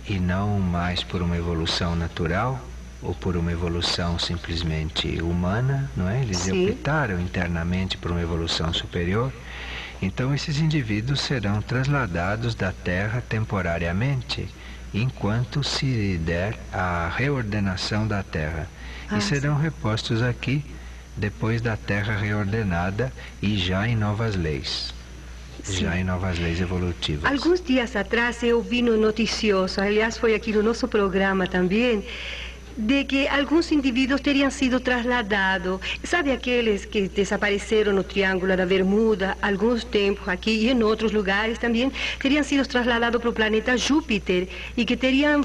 e não mais por uma evolução natural ou por uma evolução simplesmente humana, não é? Eles Sim. optaram internamente por uma evolução superior. Então, esses indivíduos serão trasladados da Terra temporariamente, enquanto se der a reordenação da Terra. E serão repostos aqui depois da Terra reordenada e já em novas leis. Sim. Já em novas leis evolutivas. Alguns dias atrás eu vi no noticioso, aliás foi aqui no nosso programa também, de que alguns indivíduos teriam sido trasladados. Sabe aqueles que desapareceram no Triângulo da Bermuda alguns tempos aqui e em outros lugares também, teriam sido trasladados para o planeta Júpiter e que estariam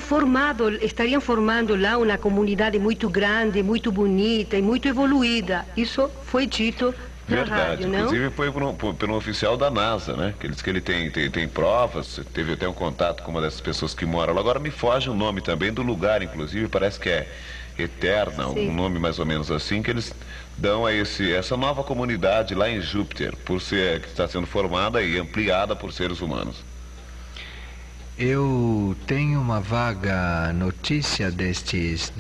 formando lá uma comunidade muito grande, muito bonita e muito evoluída. Isso foi dito na Verdade, rádio, não? inclusive foi pelo oficial da NASA, né? Que ele disse que ele tem provas, teve até um contato com uma dessas pessoas que moram lá. Agora me foge o nome também do lugar, inclusive, parece que é Eterna, um nome mais ou menos assim, que eles dão a essa nova comunidade lá em Júpiter, que está sendo formada e ampliada por seres humanos. Eu tenho uma vaga notícia desses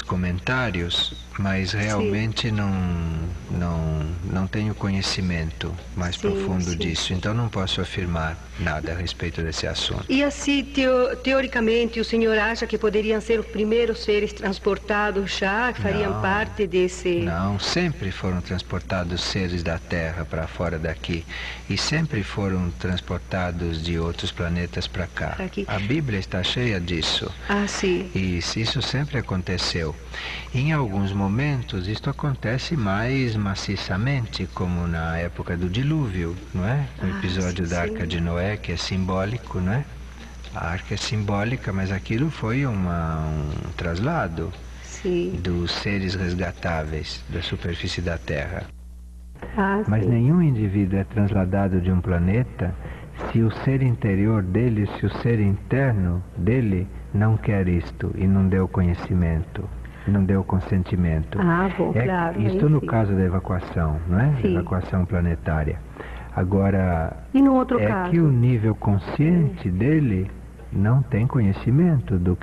comentários, mas realmente não tenho conhecimento mais profundo disso, então não posso afirmar nada a respeito desse assunto. E assim, teoricamente, o senhor acha que poderiam ser os primeiros seres transportados já, que fariam parte desse... Não, sempre foram transportados seres da Terra para fora daqui, e sempre foram transportados de outros planetas para cá. A Bíblia está cheia disso. Ah, sim. E isso sempre aconteceu. Em alguns momentos, isto acontece mais maciçamente, como na época do dilúvio, não é? O episódio da Arca de Noé, que é simbólico, não é? A arca é simbólica, mas aquilo foi um traslado dos seres resgatáveis da superfície da Terra. Mas nenhum indivíduo é trasladado de um planeta se o ser interior dele, se o ser interno dele não quer isto e não deu conhecimento, não deu consentimento. Claro. Isto no caso da evacuação, não é? Evacuação planetária. Agora, e no outro caso? Que o nível consciente dele não tem conhecimento da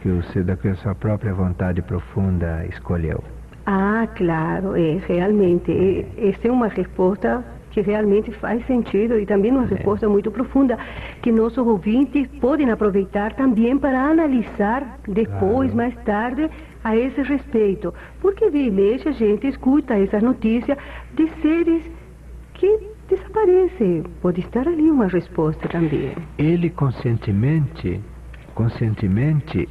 que a sua própria vontade profunda escolheu. Ah, claro, realmente. Essa é uma resposta que realmente faz sentido e também uma resposta muito profunda que nossos ouvintes podem aproveitar também para analisar depois, mais tarde, a esse respeito. Porque vira e mexe a gente escuta essas notícias de seres que desaparecem. Pode estar ali uma resposta também. Ele conscientemente,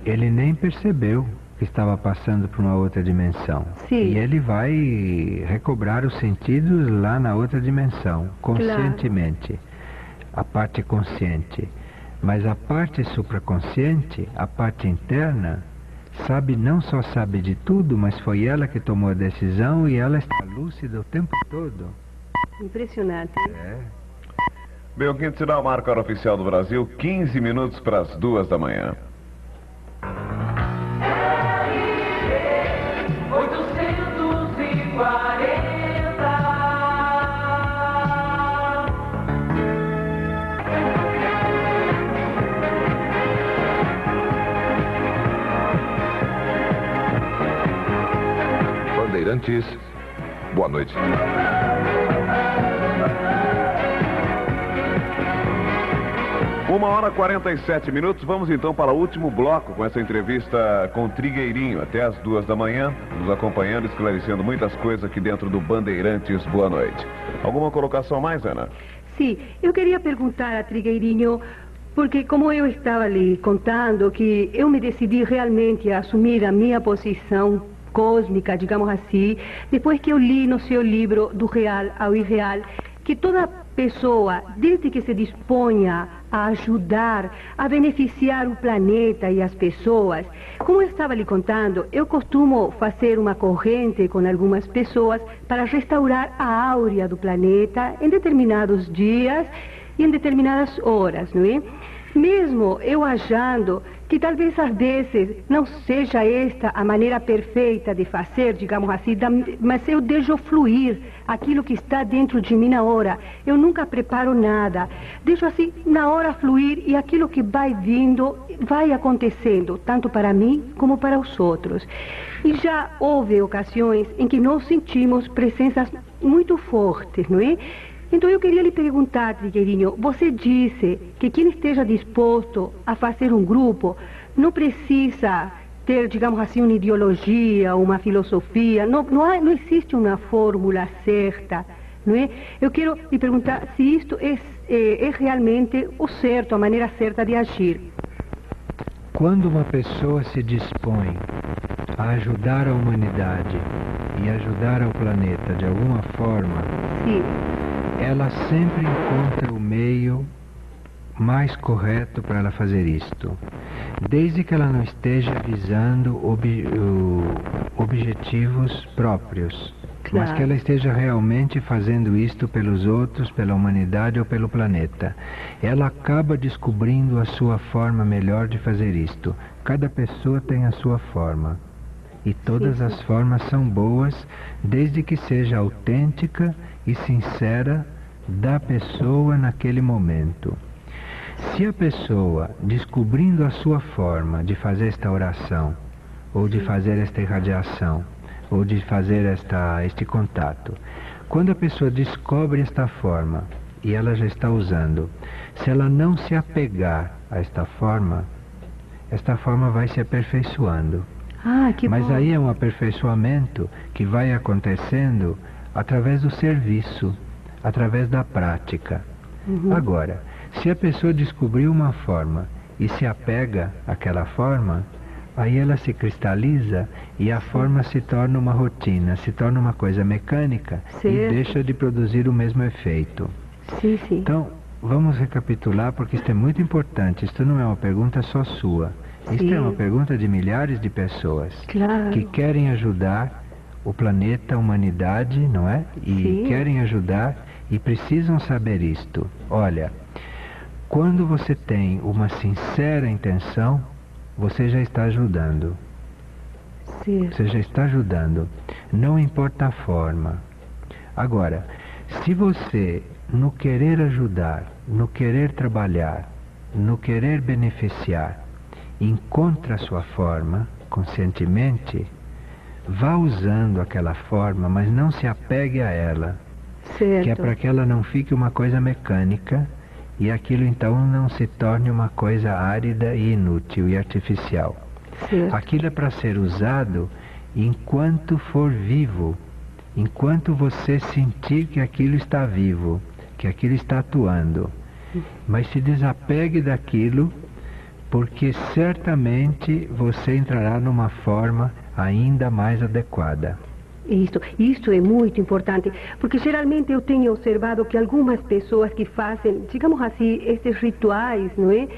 ele nem percebeu que estava passando por uma outra dimensão. E ele vai recobrar os sentidos lá na outra dimensão, conscientemente. A parte consciente. Mas a parte supraconsciente, a parte interna, não só sabe de tudo, mas foi ela que tomou a decisão e ela está lúcida o tempo todo. Impressionante. Bem, o quinto sinal marca a hora oficial do Brasil, 15 minutos para as 2 da manhã. Bandeirantes, boa noite. 1h47. Vamos então para o último bloco com essa entrevista com Trigueirinho, até as 2 da manhã, nos acompanhando, esclarecendo muitas coisas aqui dentro do Bandeirantes. Boa noite. Alguma colocação mais, Ana? Sim, eu queria perguntar a Trigueirinho, porque como eu estava lhe contando, que eu me decidi realmente a assumir a minha posição cósmica, digamos assim, depois que eu li no seu livro Do Real ao Irreal, que toda pessoa, desde que se disponha a ajudar, a beneficiar o planeta e as pessoas, como eu estava lhe contando, eu costumo fazer uma corrente com algumas pessoas para restaurar a áurea do planeta em determinados dias e em determinadas horas, não é? Mesmo eu achando que talvez às vezes não seja esta a maneira perfeita de fazer, digamos assim, mas eu deixo fluir aquilo que está dentro de mim na hora. Eu nunca preparo nada. Deixo assim na hora fluir e aquilo que vai vindo, vai acontecendo, tanto para mim como para os outros. E já houve ocasiões em que nós sentimos presenças muito fortes, não é? Então eu queria lhe perguntar, Trigueirinho, você disse que quem esteja disposto a fazer um grupo não precisa ter, digamos assim, uma ideologia, uma filosofia, não existe uma fórmula certa, não é? Eu quero lhe perguntar se isto é realmente o certo, a maneira certa de agir. Quando uma pessoa se dispõe a ajudar a humanidade e ajudar ao planeta de alguma forma, sim, ela sempre encontra o meio mais correto para ela fazer isto, desde que ela não esteja visando objetivos próprios, claro, mas que ela esteja realmente fazendo isto pelos outros, pela humanidade ou pelo planeta. Ela acaba descobrindo a sua forma melhor de fazer isto. Cada pessoa tem a sua forma. E todas as formas são boas, desde que seja autêntica e sincera da pessoa naquele momento. Se a pessoa, descobrindo a sua forma de fazer esta oração, ou de fazer esta irradiação, ou de fazer este contato, quando a pessoa descobre esta forma, e ela já está usando, se ela não se apegar a esta forma vai se aperfeiçoando. Mas aí é um aperfeiçoamento que vai acontecendo através do serviço, através da prática. Agora, se a pessoa descobriu uma forma e se apega àquela forma, aí ela se cristaliza e a forma se torna uma rotina, se torna uma coisa mecânica, certo, e deixa de produzir o mesmo efeito. Sim, sim. Então, vamos recapitular, porque isto é muito importante. Isto não é uma pergunta só sua. Isto é uma pergunta de milhares de pessoas, claro, que querem ajudar o planeta, a humanidade, não é? E querem ajudar e precisam saber isto. Olha, quando você tem uma sincera intenção, você já está ajudando. Você já está ajudando. Não importa a forma. Agora, se você, no querer ajudar, no querer trabalhar, no querer beneficiar, encontra a sua forma, conscientemente, vá usando aquela forma, mas não se apegue a ela. Certo. Que é para que ela não fique uma coisa mecânica e aquilo então não se torne uma coisa árida e inútil e artificial. Certo. Aquilo é para ser usado enquanto for vivo, enquanto você sentir que aquilo está vivo, que aquilo está atuando. Mas se desapegue daquilo, porque certamente você entrará numa forma ainda mais adequada. Isto é muito importante, porque geralmente eu tenho observado que algumas pessoas que fazem, digamos assim, estes rituais, não é?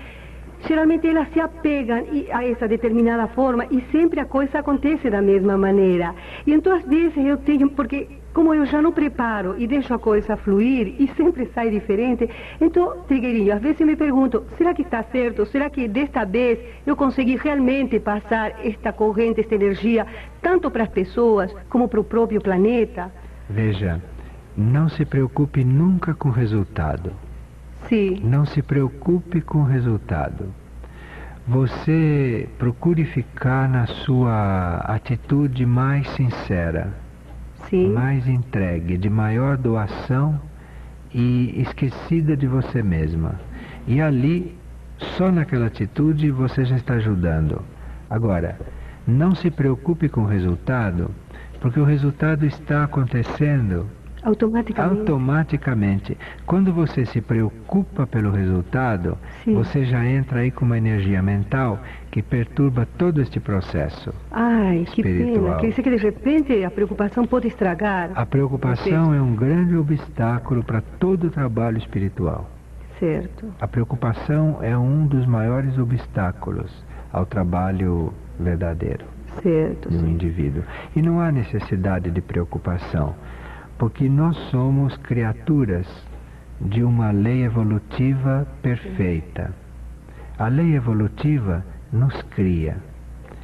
Geralmente elas se apegam a essa determinada forma e sempre a coisa acontece da mesma maneira. E então às vezes eu tenho, porque como eu já não preparo e deixo a coisa fluir e sempre sai diferente, então, Trigueirinho, às vezes eu me pergunto, será que está certo? Será que desta vez eu consegui realmente passar esta corrente, esta energia, tanto para as pessoas como para o próprio planeta? Veja, não se preocupe nunca com o resultado. Sim. Não se preocupe com o resultado. Você procure ficar na sua atitude mais sincera. Sim. mais entregue, de maior doação e esquecida de você mesma. E ali, só naquela atitude, você já está ajudando. Agora, não se preocupe com o resultado, porque o resultado está acontecendo automaticamente. Quando você se preocupa pelo resultado, Sim. você já entra aí com uma energia mental que perturba todo este processo. Ai, que espiritual. pena. Quer dizer que de repente a preocupação pode estragar. A preocupação é um grande obstáculo para todo o trabalho espiritual. Certo. A preocupação é um dos maiores obstáculos ao trabalho verdadeiro Certo. de um indivíduo. E não há necessidade de preocupação, porque nós somos criaturas de uma lei evolutiva perfeita. A lei evolutiva nos cria.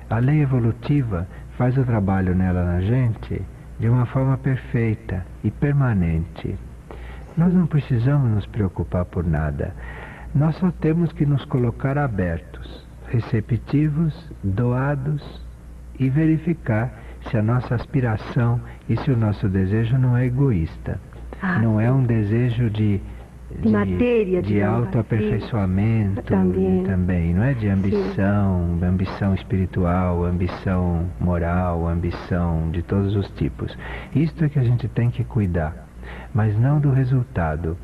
A lei evolutiva faz o trabalho nela na gente de uma forma perfeita e permanente. Nós não precisamos nos preocupar por nada. Nós só temos que nos colocar abertos, receptivos, doados e verificar se a nossa aspiração e se o nosso desejo não é egoísta. Não é um desejo de matéria, de autoaperfeiçoamento também, não é de ambição, ambição espiritual, ambição moral, ambição de todos os tipos. Isto é que a gente tem que cuidar, mas não do resultado,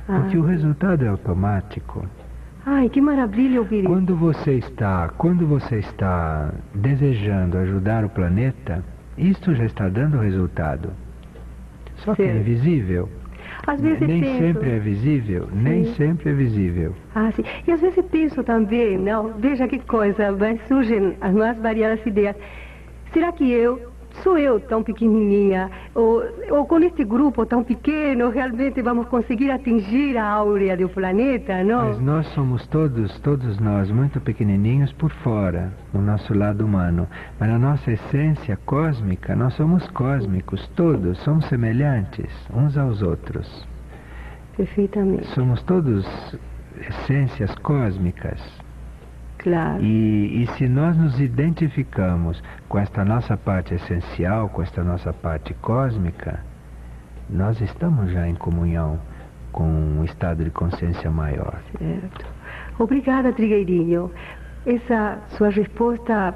porque o resultado é automático. Ai, que maravilha ouvir isso. Quando você está desejando ajudar o planeta, isto já está dando resultado. Só que é invisível. Às vezes nem penso... sempre é visível, nem sempre é visível. Sim. E às vezes penso também, não, veja que coisa, mas surgem as mais variadas ideias. Será que sou eu tão pequenininha, ou com este grupo tão pequeno, realmente vamos conseguir atingir a áurea do planeta, não? Mas nós somos todos nós, muito pequenininhos por fora, no nosso lado humano. Mas na nossa essência cósmica, nós somos cósmicos, todos, somos semelhantes uns aos outros. Perfeitamente. Somos todos essências cósmicas. Claro. E se nós nos identificamos com esta nossa parte essencial, com esta nossa parte cósmica, nós estamos já em comunhão com um estado de consciência maior. Certo. Obrigada, Trigueirinho. Essa sua resposta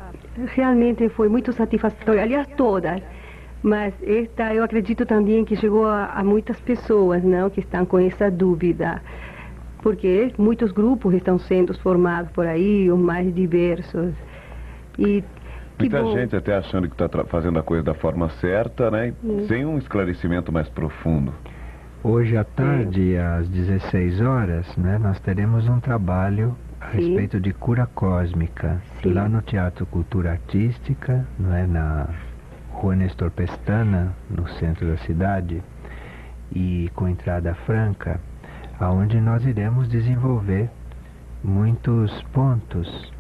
realmente foi muito satisfatória. Aliás, todas. Mas esta eu acredito também que chegou a muitas pessoas, não, que estão com essa dúvida. Porque muitos grupos estão sendo formados por aí, os mais diversos. E muita gente até achando que está fazendo a coisa da forma certa, né? Sem um esclarecimento mais profundo. Hoje à tarde, às 16 horas, né, nós teremos um trabalho a respeito de cura cósmica, lá no Teatro Cultura Artística, não é, na Rua Nestor Pestana, no centro da cidade, e com entrada franca, aonde nós iremos desenvolver muitos pontos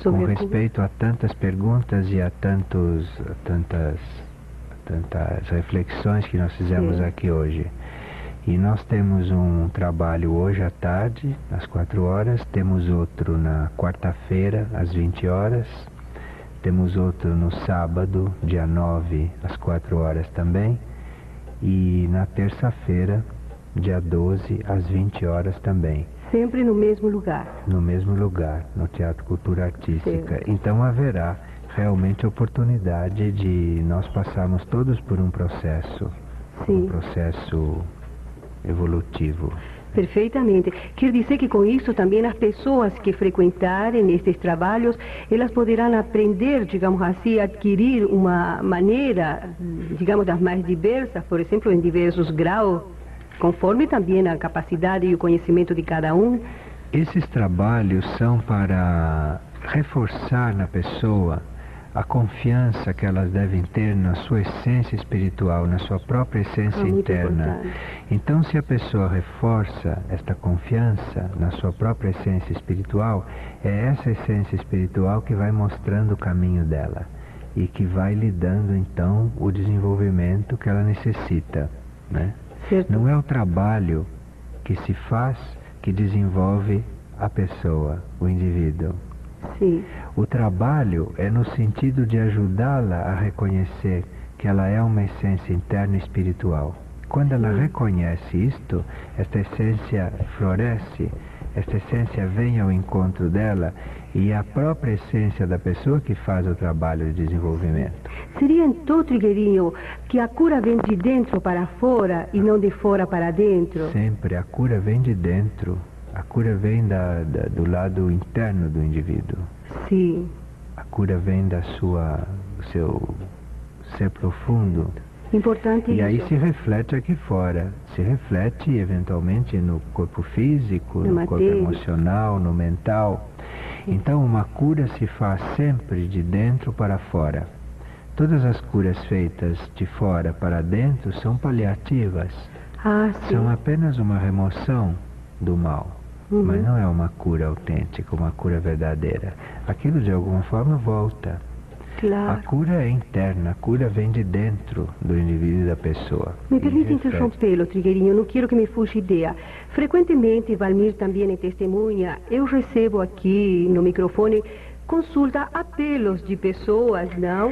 com respeito a tantas perguntas e a tantas reflexões que nós fizemos aqui hoje. E nós temos um trabalho hoje à tarde, às 4 horas, temos outro na quarta-feira, às 20 horas, temos outro no sábado, dia 9, às 4 horas também, e na terça-feira, dia 12, às 20 horas também. Sempre no mesmo lugar? No mesmo lugar, no Teatro Cultura Artística. Então haverá realmente oportunidade de nós passarmos todos por um processo, um processo evolutivo. Perfeitamente. Quer dizer que com isso também as pessoas que frequentarem estes trabalhos, elas poderão aprender, digamos assim, adquirir uma maneira, digamos, das mais diversas, por exemplo, em diversos graus, conforme também a capacidade e o conhecimento de cada um. Esses trabalhos são para reforçar na pessoa a confiança que elas devem ter na sua essência espiritual, na sua própria essência interna. Então, se a pessoa reforça esta confiança na sua própria essência espiritual, é essa essência espiritual que vai mostrando o caminho dela e que vai lhe dando, então, o desenvolvimento que ela necessita, né? Não é o trabalho que se faz que desenvolve a pessoa, o indivíduo. Sim. O trabalho é no sentido de ajudá-la a reconhecer que ela é uma essência interna espiritual. Quando ela reconhece isto, esta essência floresce, esta essência vem ao encontro dela e é a própria essência da pessoa que faz o trabalho de desenvolvimento. Seria então, Trigueirinho, que a cura vem de dentro para fora e não de fora para dentro? Sempre, a cura vem de dentro. A cura vem do lado interno do indivíduo. Sim. A cura vem do seu ser profundo. Importante E aí isso. se reflete aqui fora. Se reflete eventualmente no corpo físico, no corpo emocional, no mental. Então uma cura se faz sempre de dentro para fora. Todas as curas feitas de fora para dentro são paliativas. Ah, sim. São apenas uma remoção do mal. Mas não é uma cura autêntica, uma cura verdadeira. Aquilo de alguma forma volta. Claro. A cura é interna, a cura vem de dentro do indivíduo e da pessoa. Me permite interrompê-lo, Trigueirinho, não quero que me fuja ideia. Frequentemente, Valmir também é testemunha, eu recebo aqui no microfone consulta, apelos de pessoas, não?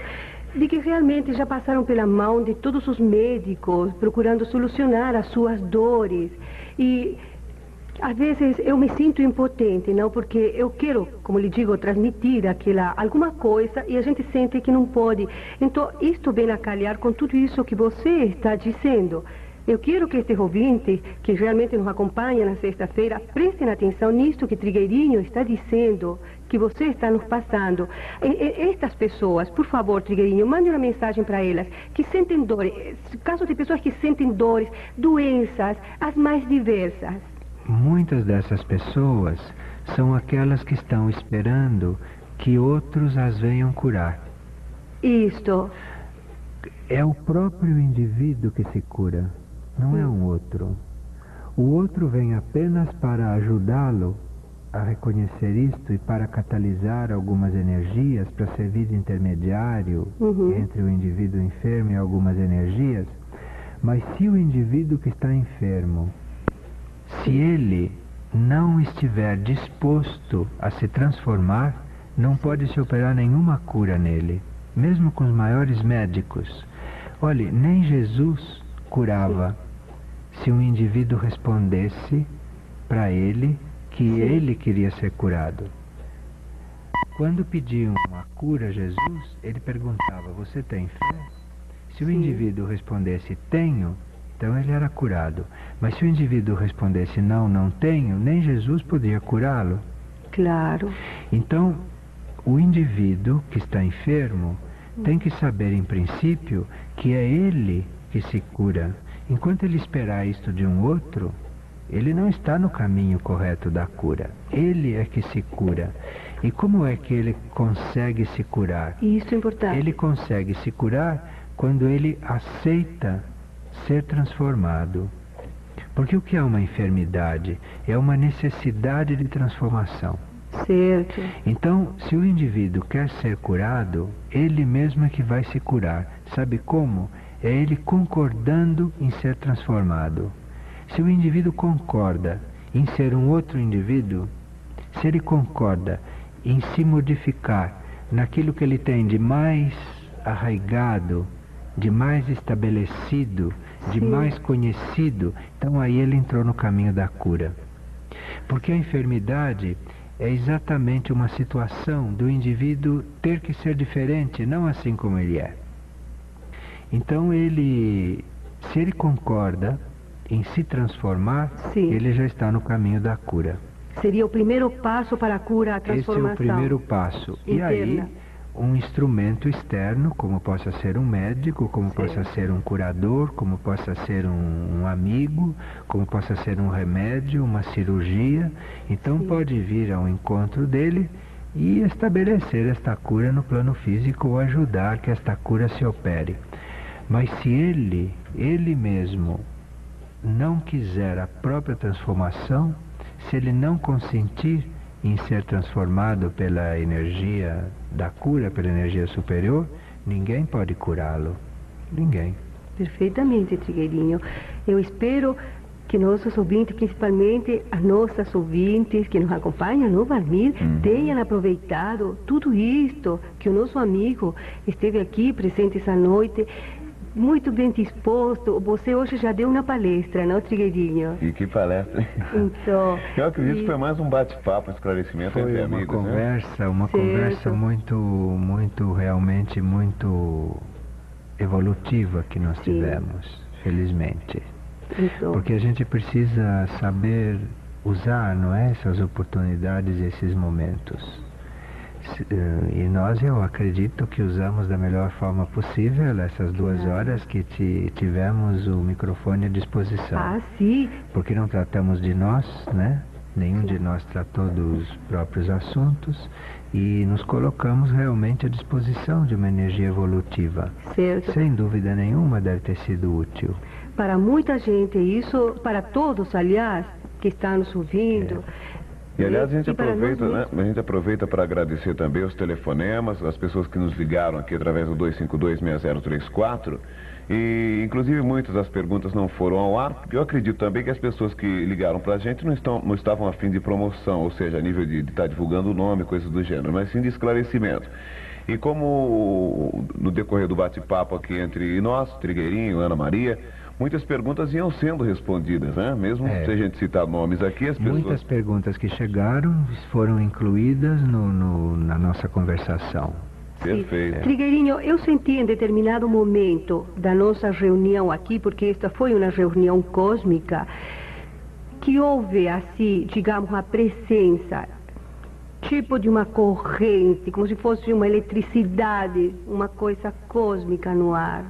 De que realmente já passaram pela mão de todos os médicos, procurando solucionar as suas dores. E às vezes eu me sinto impotente, não? Porque eu quero, como lhe digo, transmitir alguma coisa e a gente sente que não pode. Então, isto vem a calhar com tudo isso que você está dizendo. Eu quero que estes ouvintes, que realmente nos acompanham na sexta-feira, prestem atenção nisto que Trigueirinho está dizendo, que você está nos passando. Estas pessoas, por favor, Trigueirinho, mande uma mensagem para elas, que sentem dores, casos de pessoas que sentem dores, doenças, as mais diversas. Muitas dessas pessoas são aquelas que estão esperando que outros as venham curar. Isto. É o próprio indivíduo que se cura, não é um outro. O outro vem apenas para ajudá-lo a reconhecer isto e para catalisar algumas energias, para servir de intermediário entre o indivíduo enfermo e algumas energias. Mas se o indivíduo que está enfermo, se ele não estiver disposto a se transformar, não pode se operar nenhuma cura nele, mesmo com os maiores médicos. Olhe, nem Jesus curava se um indivíduo respondesse para ele que ele queria ser curado. Quando pediam uma cura a Jesus, ele perguntava, você tem fé? Se o indivíduo respondesse, tenho, então ele era curado. Mas se o indivíduo respondesse, não, não tenho, nem Jesus podia curá-lo. Claro. Então, o indivíduo que está enfermo tem que saber, em princípio, que é ele que se cura. Enquanto ele esperar isto de um outro, ele não está no caminho correto da cura. Ele é que se cura. E como é que ele consegue se curar? Isso é importante. Ele consegue se curar quando ele aceita ser transformado. Porque o que é uma enfermidade? É uma necessidade de transformação. Certo. Então, se o indivíduo quer ser curado, ele mesmo é que vai se curar. Sabe como? É ele concordando em ser transformado. Se o indivíduo concorda em ser um outro indivíduo, se ele concorda em se modificar naquilo que ele tem de mais arraigado, de mais estabelecido, de mais conhecido, então aí ele entrou no caminho da cura. Porque a enfermidade é exatamente uma situação do indivíduo ter que ser diferente, não assim como ele é. Então se ele concorda em se transformar, ele já está no caminho da cura. Seria o primeiro passo para a cura, a transformação. Esse é o primeiro passo. Interna. E aí, um instrumento externo, como possa ser um médico, como possa ser um curador, como possa ser um amigo, como possa ser um remédio, uma cirurgia. Então pode vir ao encontro dele e estabelecer esta cura no plano físico ou ajudar que esta cura se opere. Mas se ele mesmo não quiser a própria transformação, se ele não consentir em ser transformado pela energia da cura, pela energia superior, ninguém pode curá-lo. Ninguém. Perfeitamente, Trigueirinho. Eu espero que nossos ouvintes, principalmente as nossas ouvintes que nos acompanham no Valmir, tenham aproveitado tudo isto que o nosso amigo esteve aqui presente essa noite muito bem disposto. Você hoje já deu uma palestra, não, Trigueirinho? E que palestra. Então, Eu acredito que foi mais um bate-papo, um esclarecimento entre amigos, Uma conversa realmente muito evolutiva que nós tivemos, felizmente. Então, Porque a gente precisa saber usar, não é, essas oportunidades, esses momentos. E nós, eu acredito que usamos da melhor forma possível essas 2 horas que tivemos o microfone à disposição. Ah, sim. Porque não tratamos de nós, né? Nenhum de nós tratou dos próprios assuntos e nos colocamos realmente à disposição de uma energia evolutiva. Certo. Sem dúvida nenhuma deve ter sido útil. Para muita gente, isso, para todos, aliás, que estão nos ouvindo. E aliás, a gente E para aproveita, nós né? A gente aproveita para agradecer também os telefonemas, as pessoas que nos ligaram aqui através do 252-6034. E inclusive muitas das perguntas não foram ao ar, porque eu acredito também que as pessoas que ligaram para a gente não estavam a fim de promoção, ou seja, a nível de estar divulgando o nome, coisas do gênero, mas sim de esclarecimento. E como no decorrer do bate-papo aqui entre nós, Trigueirinho, Ana Maria, muitas perguntas iam sendo respondidas, né? Mesmo se a gente citar nomes aqui, as pessoas... Muitas perguntas que chegaram foram incluídas na nossa conversação. Perfeito. Trigueirinho, eu senti em determinado momento da nossa reunião aqui, porque esta foi uma reunião cósmica, que houve, assim, digamos, uma presença, tipo de uma corrente, como se fosse uma eletricidade, uma coisa cósmica no ar.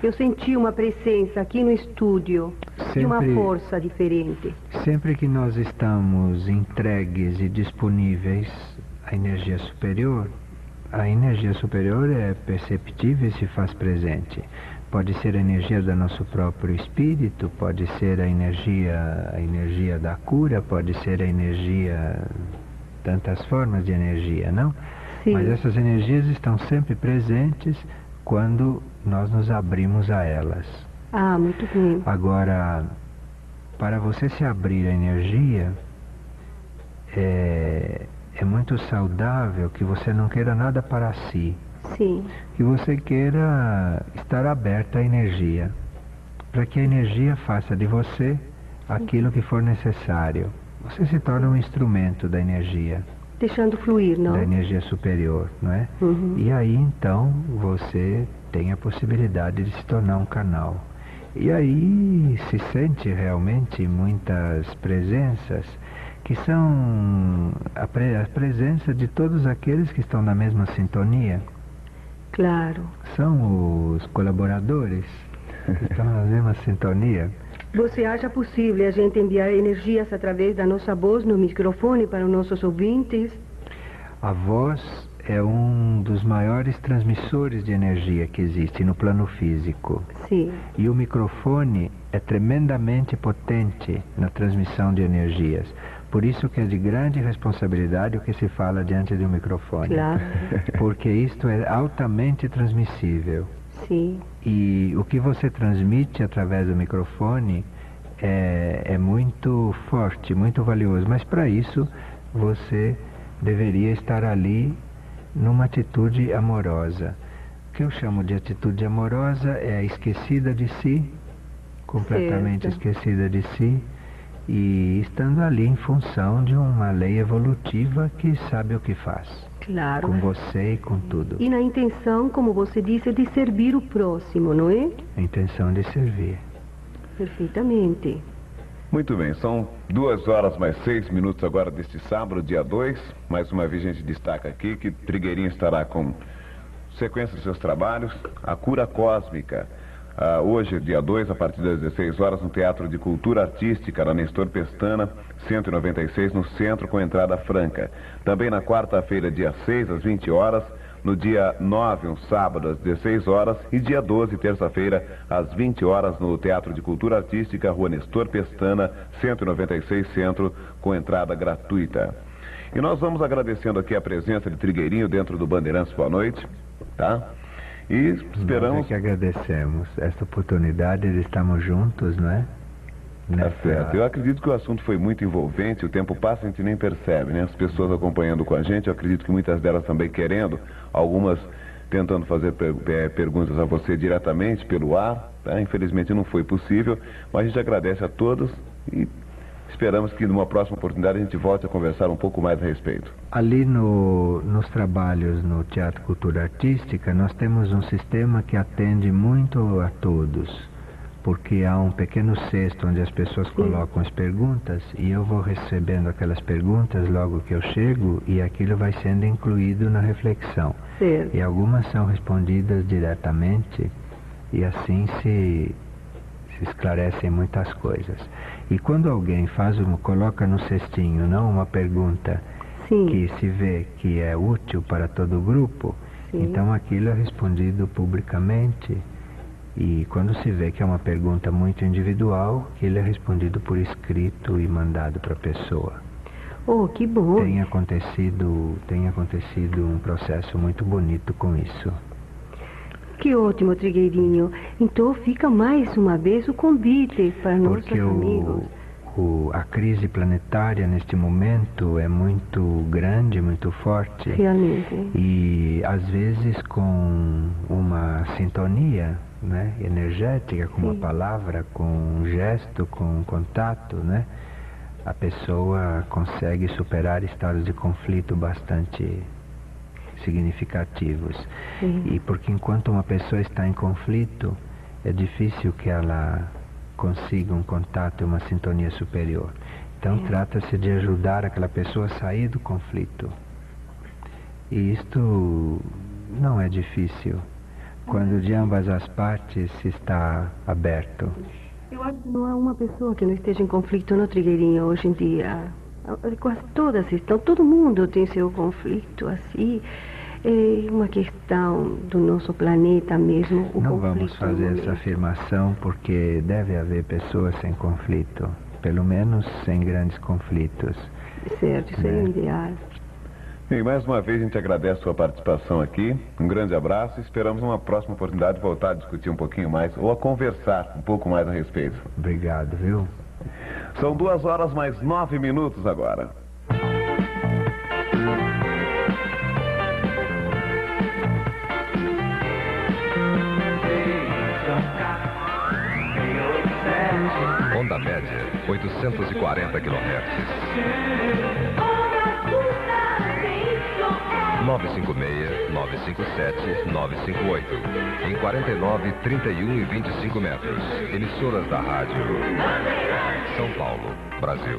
Eu senti uma presença aqui no estúdio, de uma força diferente. Sempre que nós estamos entregues e disponíveis à energia superior, a energia superior é perceptível e se faz presente. Pode ser a energia do nosso próprio espírito, pode ser a energia da cura, pode ser a energia, tantas formas de energia, não? Sim. Mas essas energias estão sempre presentes quando nós nos abrimos a elas. Ah, muito bem. Agora, para você se abrir à energia, é muito saudável que você não queira nada para si. Sim. Que você queira estar aberta à energia, para que a energia faça de você aquilo que for necessário. Você se torna um instrumento da energia. Deixando fluir, não? Da energia superior, não é? Uhum. E aí, então, você tem a possibilidade de se tornar um canal. E aí se sente realmente muitas presenças que são a presença de todos aqueles que estão na mesma sintonia. Claro. São os colaboradores que estão na mesma sintonia. Você acha possível a gente enviar energias através da nossa voz no microfone para os nossos ouvintes? A voz é um dos maiores transmissores de energia que existe no plano físico. Sim. E o microfone é tremendamente potente na transmissão de energias. Por isso que é de grande responsabilidade o que se fala diante de um microfone. Claro. Porque isto é altamente transmissível. Sim. E o que você transmite através do microfone é muito forte, muito valioso. Mas para isso você deveria estar ali numa atitude amorosa. O que eu chamo de atitude amorosa é esquecida de si, completamente esquecida de si, e estando ali em função de uma lei evolutiva que sabe o que faz. Claro. Com você e com tudo. E na intenção, como você disse, de servir o próximo, não é? A intenção de servir. Perfeitamente. Muito bem, são 2 horas mais 6 minutos agora deste sábado, dia 2. Mais uma vez a gente destaca aqui que Trigueirinho estará com sequência dos seus trabalhos, a cura cósmica. Hoje, dia 2, a partir das 16 horas, no Teatro de Cultura Artística, na Nestor Pestana, 196, no centro, com entrada franca. Também na quarta-feira, dia 6, às 20 horas, no dia 9, um sábado, às 16 horas, e dia 12, terça-feira, às 20 horas, no Teatro de Cultura Artística, Rua Nestor Pestana, 196, centro, com entrada gratuita. E nós vamos agradecendo aqui a presença de Trigueirinho dentro do Bandeirantes Boa Noite, tá? E esperamos... Nós é que agradecemos esta oportunidade de estarmos juntos, não é? Tá certo. Eu acredito que o assunto foi muito envolvente, o tempo passa e a gente nem percebe, né? As pessoas acompanhando com a gente, eu acredito que muitas delas também querendo, algumas tentando fazer perguntas a você diretamente pelo ar, tá? Infelizmente não foi possível, mas a gente agradece a todos e esperamos que numa próxima oportunidade a gente volte a conversar um pouco mais a respeito. Ali nos trabalhos no Teatro Cultura Artística, nós temos um sistema que atende muito a todos, porque há um pequeno cesto onde as pessoas colocam as perguntas e eu vou recebendo aquelas perguntas logo que eu chego e aquilo vai sendo incluído na reflexão. Certo. E algumas são respondidas diretamente e assim se esclarecem muitas coisas. E quando alguém coloca no cestinho, não uma pergunta que se vê que é útil para todo o grupo, então aquilo é respondido publicamente. E quando se vê que é uma pergunta muito individual, ele é respondido por escrito e mandado para a pessoa. Oh, que bom! Tem acontecido um processo muito bonito com isso. Que ótimo, Trigueirinho. Então fica mais uma vez o convite para nossos amigos. A crise planetária neste momento é muito grande, muito forte. Realmente. E às vezes com uma sintonia, né, energética, com uma palavra, com um gesto, com um contato, né, a pessoa consegue superar estados de conflito bastante significativos. E porque enquanto uma pessoa está em conflito, é difícil que ela consiga um contato e uma sintonia superior. Então trata-se de ajudar aquela pessoa a sair do conflito. E isto não é difícil, quando de ambas as partes se está aberto. Eu acho que não há uma pessoa que não esteja em conflito no Trigueirinho hoje em dia. Quase todas estão, todo mundo tem seu conflito, assim. É uma questão do nosso planeta mesmo. Não vamos fazer essa afirmação porque deve haver pessoas sem conflito, pelo menos sem grandes conflitos. Certo, isso é o ideal. E mais uma vez a gente agradece a sua participação aqui, um grande abraço e esperamos numa próxima oportunidade voltar a discutir um pouquinho mais ou a conversar um pouco mais a respeito. Obrigado, viu? São 2 horas mais 9 minutos agora. Onda média, 840 kHz. 956-957-958. Em 49, 31 e 25 metros. Emissoras da rádio. São Paulo, Brasil.